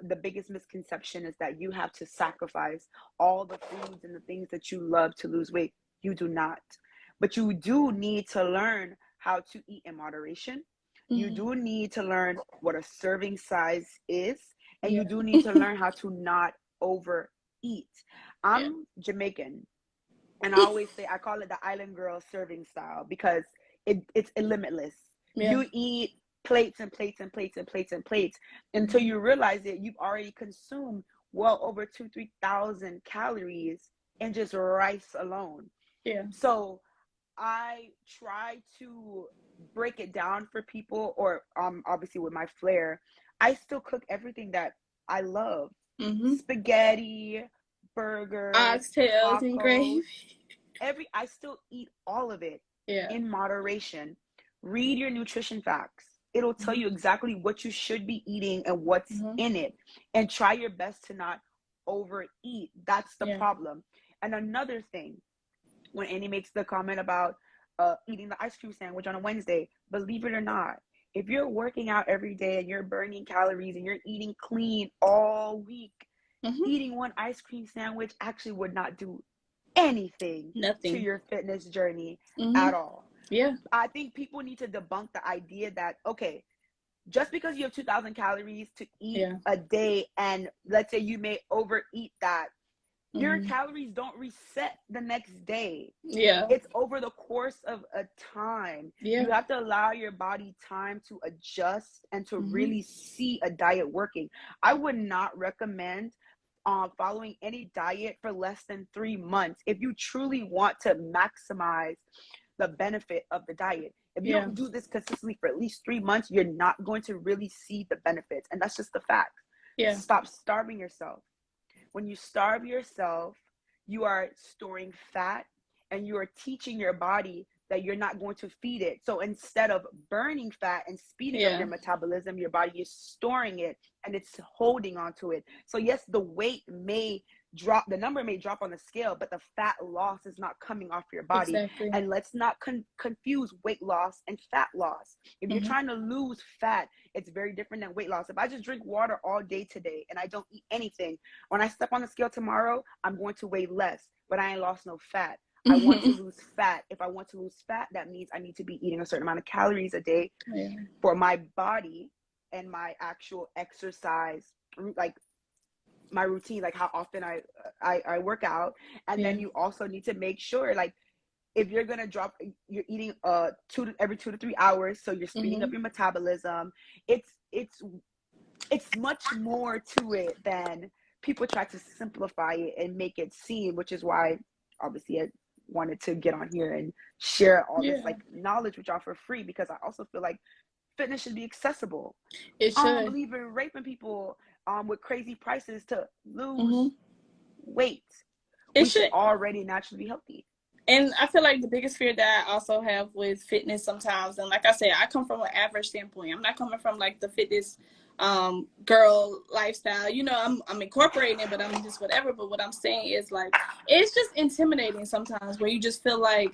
the biggest misconception is that you have to sacrifice all the foods and the things that you love to lose weight. You do not. But you do need to learn how to eat in moderation. You Mm-hmm. do need to learn what a serving size is. And Yeah. you do need to learn how to not overeat. Yeah. I'm Jamaican, and I always say I call it the island girl serving style because it's limitless. Yeah. You eat plates and plates and plates and plates and plates until you realize that you've already consumed well over 2,000 to 3,000 calories in just rice alone. Yeah. So I try to break it down for people, or obviously with my flair, I still cook everything that I love. Mm-hmm. Spaghetti, burgers, Oxtails and tacos, gravy. I still eat all of it Yeah. in moderation. Read your nutrition facts. It'll tell you exactly what you should be eating and what's Mm-hmm. in it. And try your best to not overeat. That's the Yeah. problem. And another thing, when Annie makes the comment about eating the ice cream sandwich on a Wednesday, believe it or not, if you're working out every day and you're burning calories and you're eating clean all week, eating one ice cream sandwich actually would not do anything to your fitness journey at all. Yeah. I think people need to debunk the idea that, okay, just because you have 2,000 calories to eat a day, and let's say you may overeat that, your calories don't reset the next day. Yeah. It's over the course of a time. You have to allow your body time to adjust and to really see a diet working. I would not recommend following any diet for less than 3 months if you truly want to maximize the benefit of the diet. If you don't do this consistently for at least 3 months, you're not going to really see the benefits. And that's just the fact. Stop starving yourself. When you starve yourself, you are storing fat and you are teaching your body that you're not going to feed it. So instead of burning fat and speeding up your metabolism, your body is storing it and it's holding onto it. So yes, the weight may drop, the number may drop on the scale, but the fat loss is not coming off your body. Exactly. And let's not confuse weight loss and fat loss. If you're trying to lose fat, it's very different than weight loss. If I just drink water all day today and I don't eat anything, when I step on the scale tomorrow, I'm going to weigh less, but I ain't lost no fat. I want to lose fat. If I want to lose fat, that means I need to be eating a certain amount of calories a day for my body and my actual exercise, like my routine, like how often I work out. And then you also need to make sure, like, if you're gonna drop, you're eating every 2 to 3 hours, so you're speeding up your metabolism. It's much more to it than people try to simplify it and make it seem, which is why obviously I wanted to get on here and share all this like knowledge with y'all for free, because I also feel like fitness should be accessible. It should. I don't believe in raping people with crazy prices to lose weight. We should already naturally be healthy. And I feel like the biggest fear that I also have with fitness sometimes, and like I said, I come from an average standpoint. I'm not coming from like the fitness girl lifestyle. You know, I'm incorporating it, but I'm just whatever. But what I'm saying is, like, it's just intimidating sometimes where you just feel like,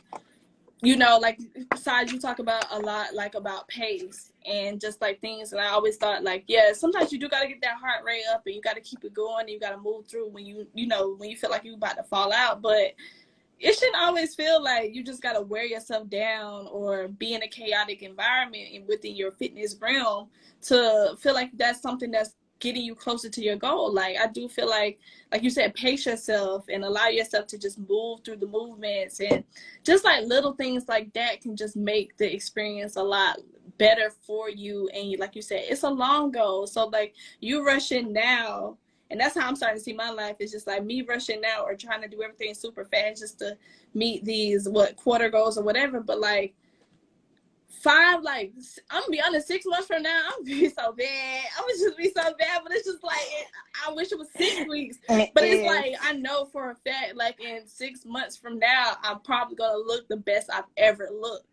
you know, like, besides you talk about a lot, like, about pace and just like things. And I always thought, like, yeah, sometimes you do got to get that heart rate up and you got to keep it going and you got to move through when you know, when you feel like you're about to fall out. But it shouldn't always feel like you just got to wear yourself down or be in a chaotic environment and within your fitness realm to feel like that's something that's getting you closer to your goal. Like, I do feel like you said, pace yourself and allow yourself to just move through the movements, and just like little things like that can just make the experience a lot better for you. And like you said, it's a long goal. So like, you rushing now, and that's how I'm starting to see my life. It's just like me rushing now or trying to do everything super fast just to meet these quarter goals or whatever. But like, I'm gonna be honest, 6 months from now, I'm gonna be so bad. I'm gonna just be so bad, but it's just like, I wish it was 6 weeks. But it's like, I know for a fact, like, in 6 months from now, I'm probably gonna look the best I've ever looked.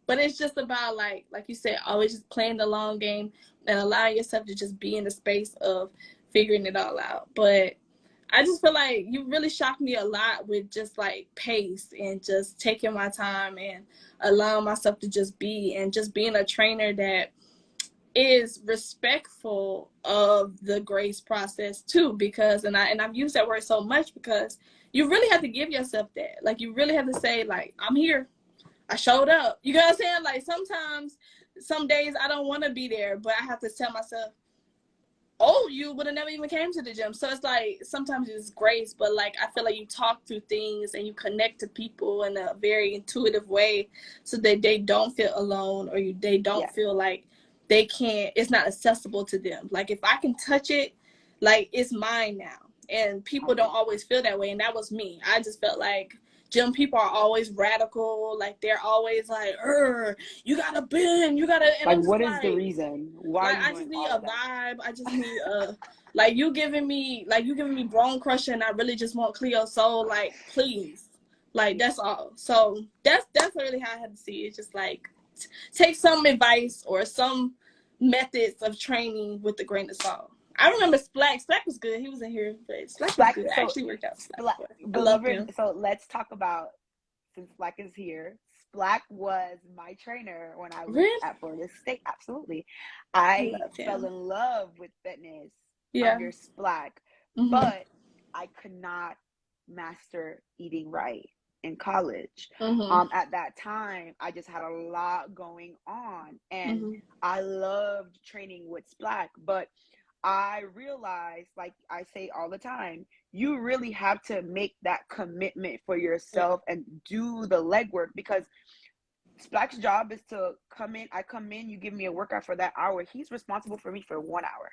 But it's just about, like you said, always just playing the long game and allowing yourself to just be in the space of figuring it all out. But I just feel like you really shocked me a lot with just like pace and just taking my time and allowing myself to just be, and just being a trainer that is respectful of the grace process too, because and I've used that word so much because you really have to give yourself that. Like, you really have to say, like, I'm here, I showed up. You know what I'm saying? Like, sometimes, some days I don't want to be there, but I have to tell myself, oh, you would have never even came to the gym. So it's like, sometimes it's grace, but like, I feel like you talk through things and you connect to people in a very intuitive way so that they don't feel alone, or they don't feel like they can't, it's not accessible to them. Like, if I can touch it, like, it's mine now. And people don't always feel that way. And that was me. I just felt like gym people are always radical. Like, they're always like, you gotta bend, you gotta. And like, what is the reason? Why? Like, I just need a vibe. I just need like, you giving me bone crushing, and I really just want Cleo soul. Like, please, like, that's all. So that's really how I had to see it. It's just like, take some advice or some methods of training with a grain of salt. I remember Splack. Splack was good. He was in here, but Splack was good. I actually worked out Splack. I love him. So let's talk about since Black is here, Black was my trainer when I was Really? at Florida State. Absolutely. I I love fell him. in love with fitness Yeah. under Black, Mhm. but I could not master eating right in college. Mhm. At that time, I just had a lot going on, and Mhm. I loved training with Black, but I realized, like I say all the time, you really have to make that commitment for Yeah. yourself and do the legwork, because Black's job is to come in. I come in, you give me a workout for that hour. He's responsible for me for 1 hour.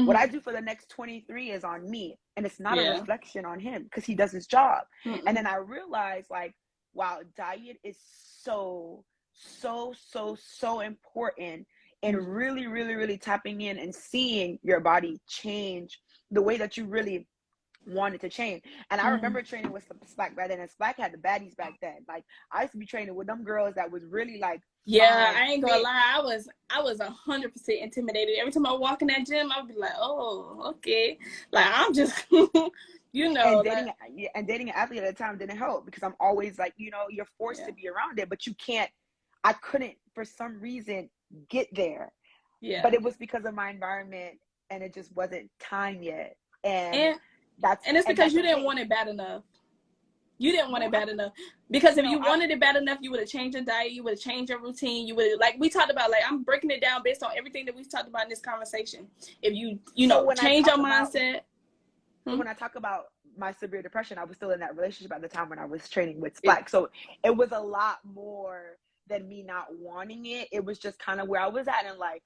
What I Mhm. do for the next 23 is on me. And it's not a Yeah. reflection on him because he does his job. And Mm-mm. then I realized, like, wow, diet is so, so, so, so important in Mhm. really, really, really tapping in and seeing your body change the way that you really wanted to change. And I Mhm. remember training with Slack back then, and Slack had the baddies back then. Like, I used to be training with them girls that was really like Yeah, fine, I ain't gonna fit, lie. I was 100% intimidated. Every time I walk in that gym, I'd be like, "Oh, okay." Like I'm just, and like dating an athlete at the time didn't help because I'm always like, you're forced yeah, to be around it, but you can't. I couldn't for some reason get there, but yeah. it was because of my environment, and it just wasn't time yet, and And that's and it's and because that's you didn't okay. want it bad enough. You didn't want No, it bad enough because if you I wanted it bad enough, you would have changed your diet. You would have changed your routine. You would like we talked about. Like I'm breaking it down based on everything that we've talked about in this conversation. If you so change your mindset. Hmm? when I talk about my severe depression, I was still in that relationship at the time when I was training with It, Black. So it was a lot more than me not wanting it. It was just kind of where I was at in life.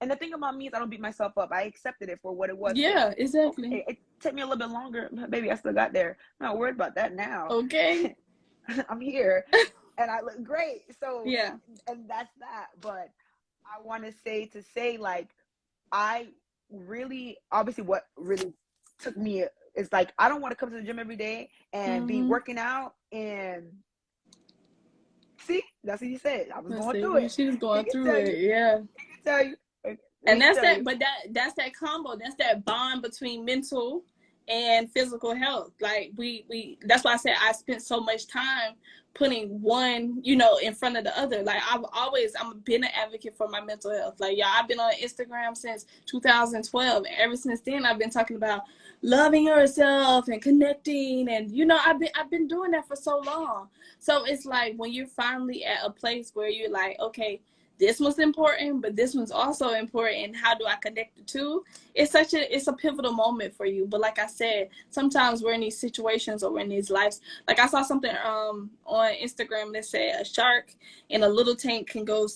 And the thing about me is I don't beat myself up. I accepted it for what it was. yeah, exactly. Okay, it took me a little bit longer. Maybe I still got there. I'm not worried about that now. Okay. I'm here and I look great. So, Yeah. and that's that. But I want to say, like, I really, obviously, what really took me is like, I don't want to come to the gym every day and be Mm-hmm. working out and see, that's what you said. I was Let's going see. through Well, it. she was He going can through tell it. you, Yeah. he can tell you, he And can that's tell that, you. but that's that combo. That's that bond between mental and physical health. Like we that's why I said I spent so much time putting one, in front of the other. Like I'm been an advocate for my mental health. Like y'all, I've been on Instagram since 2012. And ever since then I've been talking about loving yourself and connecting, and I've been doing that for so long. So it's like when you're finally at a place where you're like, okay, this one's important, but this one's also important. How do I connect the two? It's a pivotal moment for you. But like I said, sometimes we're in these situations or we're in these lives. Like I saw something on Instagram that said a shark in a little tank can go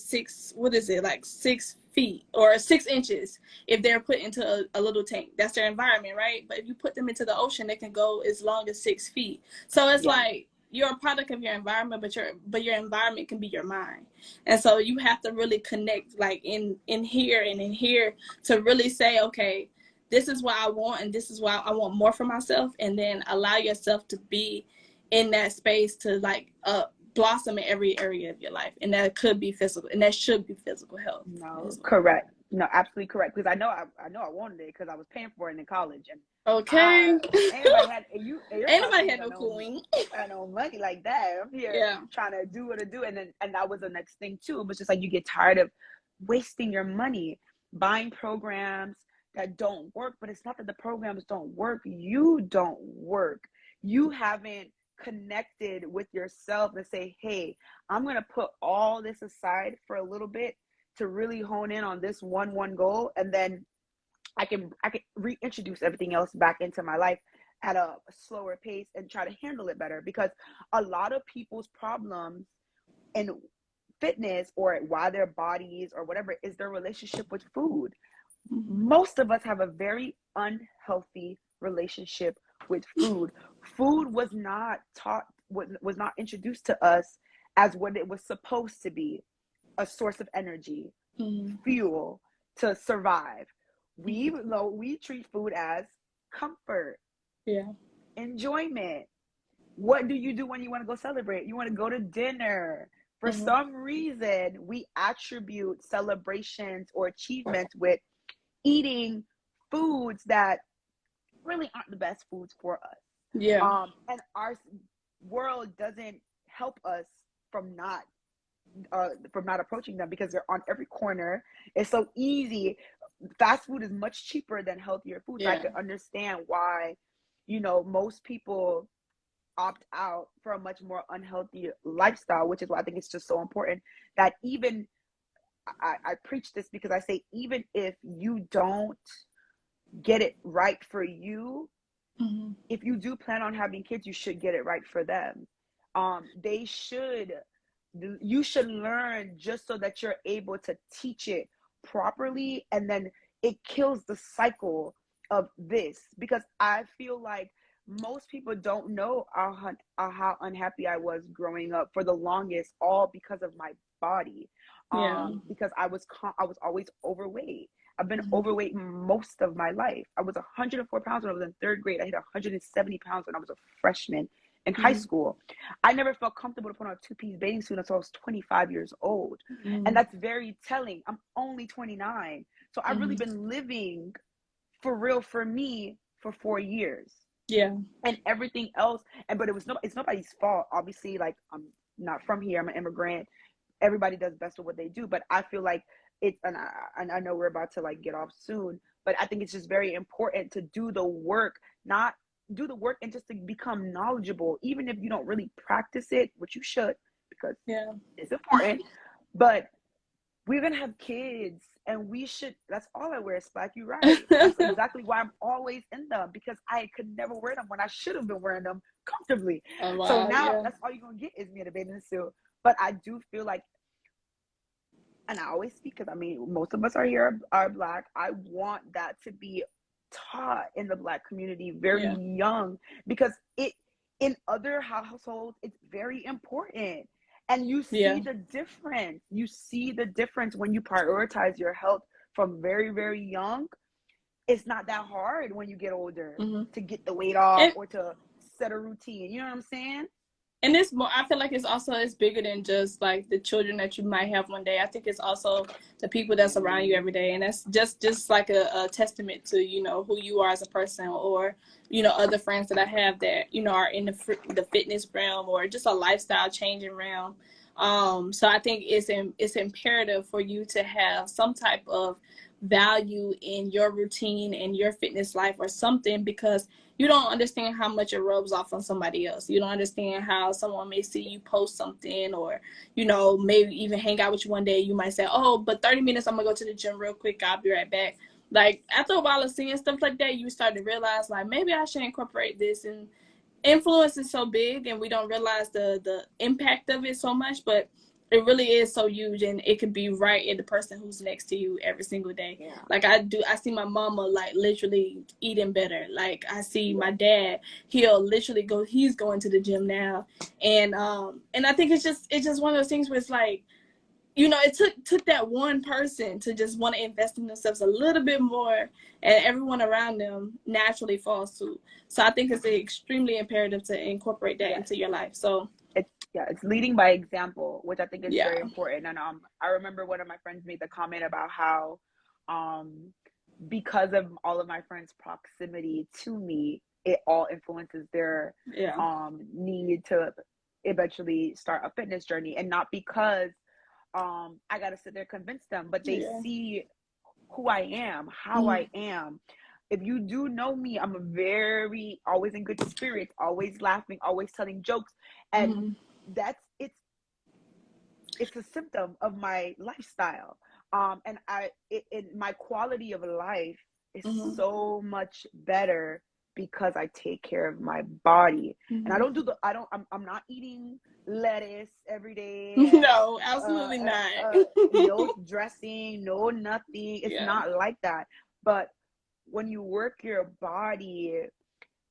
what is it, like 6 feet or 6 inches if they're put into a little tank. That's their environment, right? But if you put them into the ocean, they can go as long as 6 feet. So it's Yeah. like you're a product of your environment, but your environment can be your mind. And so you have to really connect, like in here and in here, to really say, okay, this is what I want, and this is why I want more for myself, and then allow yourself to be in that space to like blossom in every area of your life. And that could be physical, and that should be physical health No, as well. correct. No, absolutely correct. Because I know I wanted it because I was paying for it in college, and Okay. I anybody had you're Ain't probably nobody ain't had got no no queen. money like that. I'm here Yeah. trying to do what to do, and that was the next thing too. It was just like you get tired of wasting your money buying programs that don't work. But it's not that the programs don't work. You don't work. You haven't connected with yourself and say, hey, I'm gonna put all this aside for a little bit to really hone in on this one goal, and then I can reintroduce everything else back into my life at a slower pace and try to handle it better, because a lot of people's problems in fitness or why their bodies or whatever is their relationship with food. Mm-hmm. Most of us have a very unhealthy relationship with food. Food was not taught, was not introduced to us as what it was supposed to be: a source of energy, Mm-hmm. fuel to survive. We treat food as comfort, Yeah. enjoyment. What do you do when you want to go celebrate? You want to go to dinner. For Mm-hmm. some reason, we attribute celebrations or achievements with eating foods that really aren't the best foods for us. Yeah. And our world doesn't help us from not approaching them, because they're on every corner. It's so easy. Fast food is much cheaper than healthier food. So I Yeah. could understand why, most people opt out for a much more unhealthy lifestyle, which is why I think it's just so important that even I preach this, because I say, even if you don't get it right for you, Mm-hmm. if you do plan on having kids, you should get it right for them. They should, you should learn just so that you're able to teach it properly, and then it kills the cycle of this, because I feel like most people don't know how unhappy I was growing up for the longest, all because of my body. Yeah. Because I was always overweight. I've been Mm-hmm. overweight most of my life. I was 104 pounds when I was in third grade. I hit 170 pounds when I was a freshman in high Mm-hmm. school. I never felt comfortable to put on a two-piece bathing suit until I was 25 years old. And Mm-hmm. that's very telling. I'm only 29. So I've really Mm-hmm. been living for real for me for 4 years. Yeah. And everything else, but it's nobody's fault. Obviously, like, I'm not from here. I'm an immigrant. Everybody does best with what they do, but I feel like it's, and I know we're about to like get off soon, but I think it's just very important to do the work, not do the work, and just to become knowledgeable, even if you don't really practice it, which you should, because Yeah. it's important. But we're gonna have kids, and we should, that's all I wear is black. You're right. That's exactly why I'm always in them, because I could never wear them when I should have been wearing them comfortably. Oh So wow. now Yeah. that's all you're gonna get is me in a bathing suit. But I do feel like, and I always speak, because I mean, most of us are here are black. I want that to be taught in the black community very Yeah. young, because it, in other households, it's very important. And you see Yeah. the difference. You see the difference when you prioritize your health from very, very young. It's not that hard when you get older Mm-hmm. to get the weight off And or to set a routine. You know what I'm saying? and it's more, I feel like it's also, it's bigger than just like the children that you might have one day. I think it's also the people that's around you every day, and that's just like a testament to, you know, who you are as a person, or, you know, other friends that I have that, you know, are in the fitness realm, or just a lifestyle changing realm. So I think it's imperative for you to have some type of value in your routine and your fitness life or something, because you don't understand how much it rubs off on somebody else. You don't understand how someone may see you post something, or, you know, maybe even hang out with you one day. You might say, oh, but 30 minutes, I'm gonna go to the gym real quick, I'll be right back. Like, after a while of seeing stuff like that, you start to realize, like, maybe I should incorporate this. And influence is so big, and we don't realize the impact of it so much, but it really is so huge, and it could be right in the person who's next to you every single day. Yeah. Like, I see my mama, like, literally eating better. Like, I see Yeah. my dad, he'll literally he's going to the gym now. And I think it's just one of those things where it's like, you know, it took that one person to just want to invest in themselves a little bit more, and everyone around them naturally falls suit. So I think it's extremely imperative to incorporate that Yes. into your life. So It's leading by example, which I think is yeah. very important. And I remember one of my friends made the comment about how, um because of all of my friends' proximity to me, it all influences their Yeah. need to eventually start a fitness journey, and not because I got to sit there convince them, but they Yeah. see who I am, how Mm-hmm. I am. If you do know me, I'm a very always in good spirits, always laughing, always telling jokes, and Mm-hmm. that's it's a symptom of my lifestyle. And my quality of life is Mm-hmm. so much better because I take care of my body. And I Mm-hmm. don't do the I don't I'm not eating lettuce every day, and No, uh, absolutely not. no dressing, no nothing. It's Yeah. not like that. But when you work your body,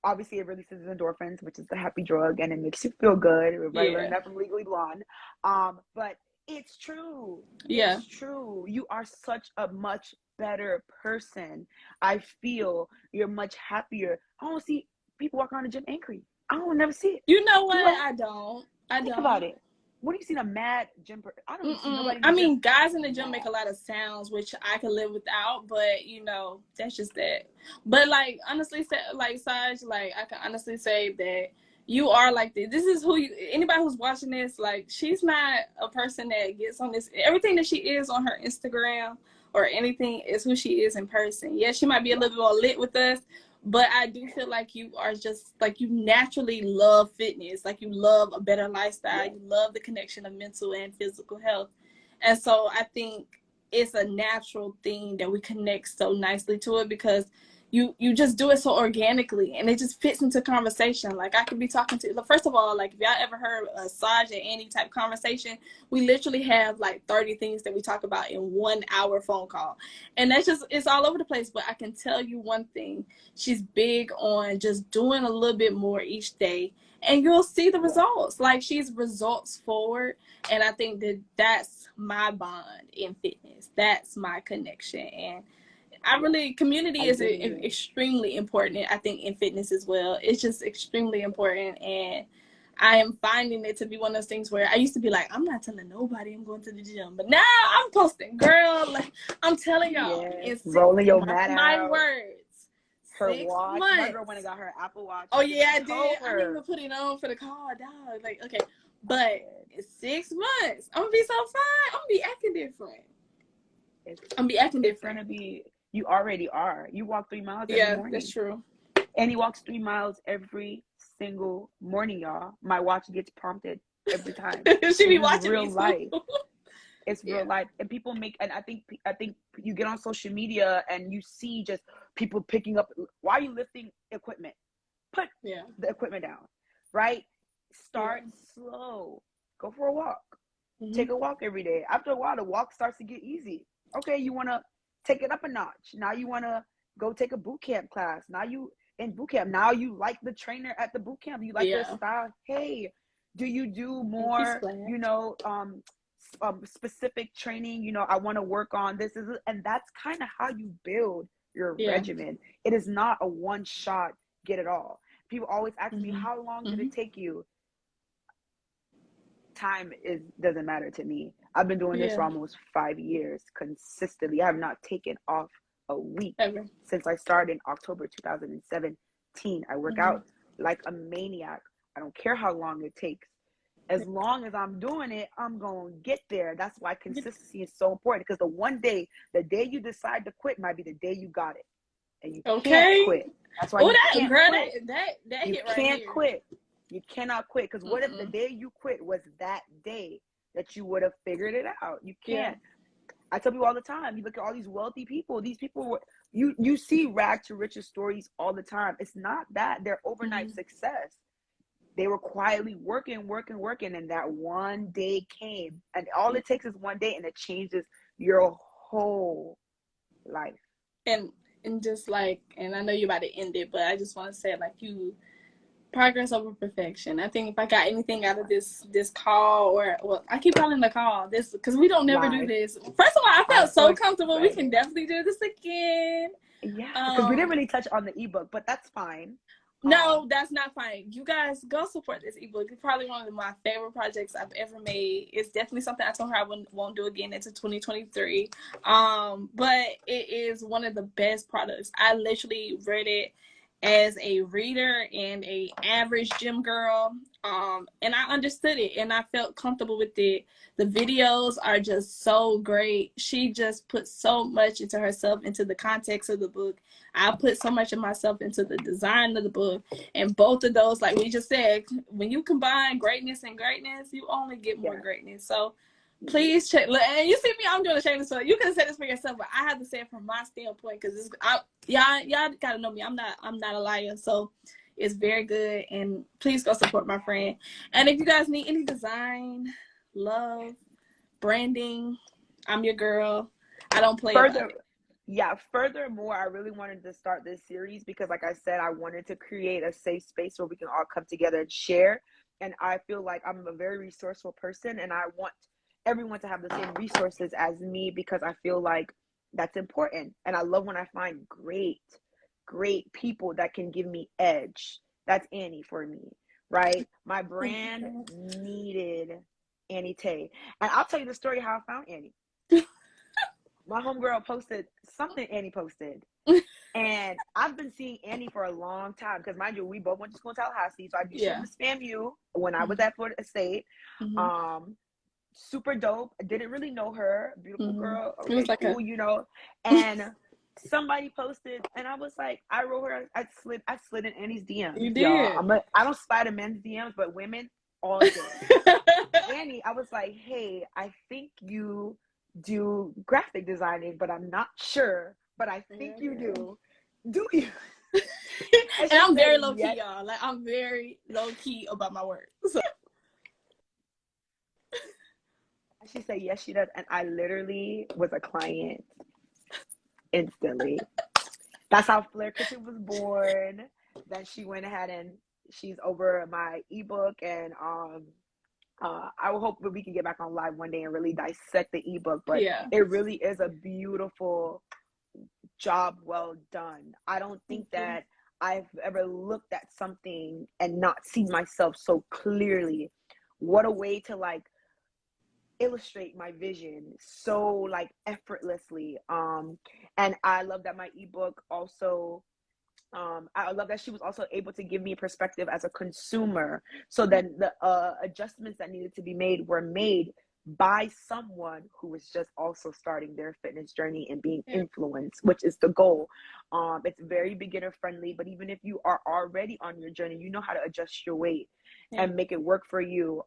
obviously it releases endorphins, which is the happy drug, and it makes you feel good. Everybody learned Yeah. that from Legally Blonde. But it's true. Yeah. It's true. You are such a much better person. I feel you're much happier. I don't see people walk around the gym angry. I don't never see it. You know Do what? I? I don't. I Think about don't. it. When do you see a mad gym person? I don't see Mm-mm. nobody in I the gym mean, guys in the gym make mad. a lot of sounds, which I can live without, but, you know, that's just that. But, like, honestly, say, like, Saj, like, I can honestly say that you are like this. This is who you, anybody who's watching this, like, she's not a person that gets on this, everything that she is on her Instagram or anything is who she is in person. Yeah, she might be a little bit more lit with us, but I do feel like you are just, like, you naturally love fitness. Like, you love a better lifestyle. You love the connection of mental and physical health. And so I think it's a natural thing that we connect so nicely to it, because you just do it so organically, and it just fits into conversation. Like, I could be talking to, first of all, like, if y'all ever heard a Saj and Annie type conversation, we literally have like 30 things that we talk about in 1 hour phone call. And that's just, it's all over the place. But I can tell you one thing, she's big on just doing a little bit more each day, and you'll see the results. Like, she's results forward. And I think that that's my bond in fitness. That's my connection. And I really, community is extremely important, I think, in fitness as well. It's just extremely important. And I am finding it to be one of those things where I used to be like, I'm not telling nobody I'm going to the gym. But now I'm posting, girl. Like, I'm telling y'all. It's rolling your mat my out. words. Her 6 watch. months. My girl went and got her Apple Watch. Oh, yeah, I did. I didn't even put it on for the car, dog. Like, okay. But it's 6 months. I'm going to be so fine. I'm going to be acting different. It's going to be... You already are. You walk 3 miles every morning. Yeah, that's true. And he walks 3 miles every single morning, y'all. My watch gets prompted every time. She be watching real me life. It's real life. And people make, and I think you get on social media and you see just people picking up. Why are you lifting equipment? Put the equipment down, right? Start slow. Go for a walk. Take a walk every day. After a while, the walk starts to get easy. Okay, you want to take it up a notch. Now you want to go take a boot camp class. Now you in boot camp. Now you like the trainer at the boot camp. You like their style. Hey, do you do more, specific training? I want to work on this. And that's kind of how you build your regimen. It is not a one shot, get it all. People always ask me, how long did it take you? Time doesn't matter to me. I've been doing this for almost 5 years consistently. I have not taken off a week since I started in October 2017. I work out like a maniac. I don't care how long it takes. As long as I'm doing it, I'm going to get there. That's why consistency is so important, because the day you decide to quit might be the day you got it. And you can't quit. That's why you can't quit. That you hit right can't here. quit. You cannot quit, because what if the day you quit was that day that you would have figured it out? You can't. I tell people all the time, you look at all these wealthy people, these people, you see rag to riches stories all the time. It's not that they're overnight success. They were quietly working, and that one day came, and all it takes is one day, and it changes your whole life. And just like, and I know you're about to end it, but I just want to say, like, progress over perfection. I think if I got anything out of this call, well, I keep calling the call this because we don't never do this. First of all, I felt so comfortable. Excited. We can definitely do this again. Yeah, because we didn't really touch on the ebook, but that's fine. No, that's not fine. You guys go support this ebook. It's probably one of my favorite projects I've ever made. It's definitely something I told her I won't do again into 2023. But it is one of the best products. I literally read it as a reader and a average gym girl, and I understood it and I felt comfortable with it. The videos are just so great. She just put so much into herself, into the context of the book. I put so much of myself into the design of the book, and both of those, like we just said, when you combine greatness and greatness, you only get more greatness. So please check. And you see me, I'm doing a shameless plug. You can say this for yourself, but I have to say it from my standpoint, because y'all gotta know me. I'm not a liar, so it's very good. And please go support my friend. And if you guys need any design, love, branding, I'm your girl. I don't play about it. Furthermore, I really wanted to start this series because, like I said, I wanted to create a safe space where we can all come together and share. And I feel like I'm a very resourceful person, and I want everyone to have the same resources as me, because I feel like that's important. And I love when I find great people that can give me edge. That's Annie for me, right? My brand needed Annie Tay. And I'll tell you the story how I found Annie. My homegirl posted something Annie posted, And I've been seeing Annie for a long time because, mind you, we both went to school in Tallahassee. So I'd be sure Yeah. to spam you when I was Mm-hmm. at Florida State. Mm-hmm. Um, Super dope. I didn't really know her. Beautiful Mm-hmm. girl. It was Okay, like cool, a you know. And somebody posted, and I was like, I wrote her. I slid in Annie's DMs, you y'all. did. I don't slide in men's DMs, but women all day. Annie, I was like, hey, I think you do graphic designing, but I'm not sure. But I think Yeah, you yeah. do. Do you? And And she I'm said, very low key, yes. y'all. Like I'm very low key about my work. So She said, yes, she does. And I literally was a client instantly. That's how Flare Kitchen was born. Then she went ahead and she's over my ebook, and I will hope that we can get back on live one day and really dissect the ebook. But yeah. it really is a beautiful job, well done. I don't think Thank you. that I've ever looked at something and not seen myself so clearly. What a way to like illustrate my vision so like effortlessly. And I love that my ebook also, I love that she was also able to give me perspective as a consumer. So then the adjustments that needed to be made were made by someone who was just also starting their fitness journey and being Yeah. influenced, which is the goal. It's very beginner friendly, but even if you are already on your journey, you know how to adjust your weight Yeah. and make it work for you.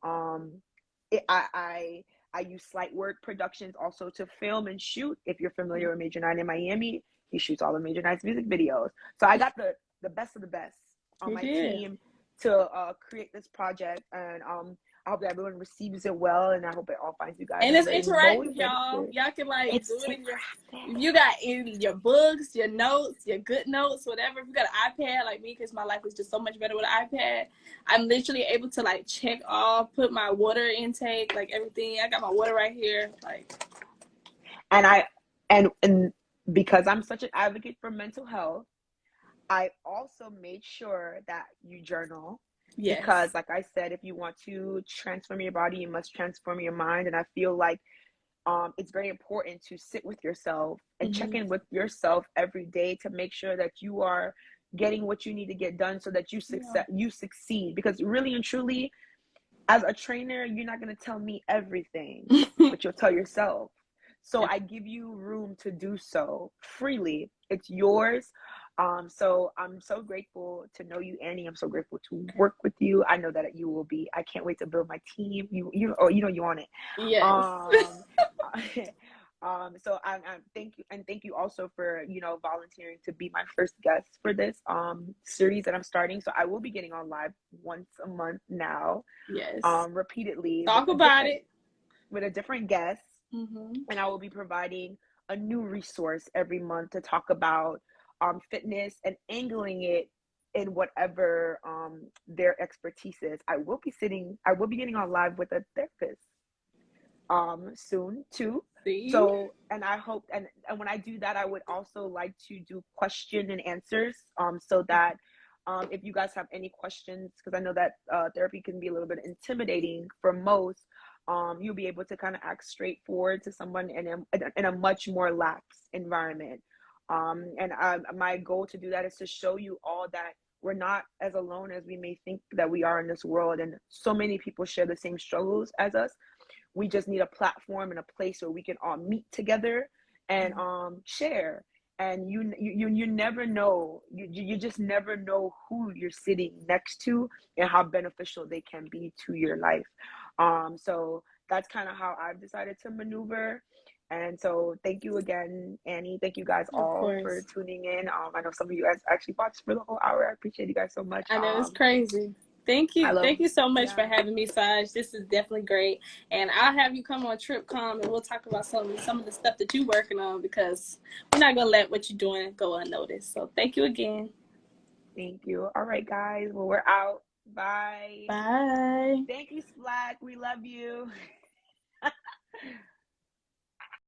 I use Slight Work Productions also to film and shoot. If you're familiar with Major 9 in Miami, he shoots all of Major 9's music videos. So I got the best of the best on You my did. team to create this project, and I hope that everyone receives it well, and I hope it all finds you guys And as it's very interactive, y'all. motivated. Y'all can like It's do it in your interactive. if you got in your books, your notes, your good notes, whatever. If you got an iPad like me, because my life is just so much better with an iPad, I'm literally able to like check off, put my water intake, like everything. I got my water right here. Like And because I'm such an advocate for mental health, I also made sure that you journal because, yes. like I said, if you want to transform your body, you must transform your mind. And I feel like it's very important to sit with yourself and check Mm-hmm. in with yourself every day to make sure that you are getting what you need to get done so that Yeah. you succeed. Because really and truly, as a trainer, you're not going to tell me everything, but you'll tell yourself. So Yeah. I give you room to do so freely. It's yours. So I'm so grateful to know you, Annie. I'm so grateful to work with you. I know that you will be. I can't wait to build my team. You on it. Yes. Um, so I'm thank you also for volunteering to be my first guest for this series that I'm starting. So I will be getting on live once a month now, Yes. repeatedly Talk about it. with a different guest, Mm-hmm. and I will be providing a new resource every month to talk about fitness and angling it in whatever their expertise is. I will be getting on live with a therapist soon too. See? So, and I hope, and when I do that, I would also like to do question and answers, so that if you guys have any questions, because I know that therapy can be a little bit intimidating for most, you'll be able to kind of act straightforward to someone in a much more lax environment. And my goal to do that is to show you all that we're not as alone as we may think that we are in this world, and so many people share the same struggles as us. We just need a platform and a place where we can all meet together and share. And you never know, you just never know who you're sitting next to and how beneficial they can be to your life. So that's kind of how I've decided to maneuver. And so thank you again, Annie. Thank you guys Of all for course. tuning in. I know some of you guys actually watched for the whole hour. I appreciate you guys so much. I know it's crazy. Thank I you. love, Thank you so much for yeah. having me, Saj. This is definitely great. And I'll have you come on TripCom and we'll talk about some of the stuff that you're working on, because we're not going to let what you're doing go unnoticed. So thank you again. Thank you. All right, guys. Well, we're out. Bye. Bye. Thank you, Splack. We love you.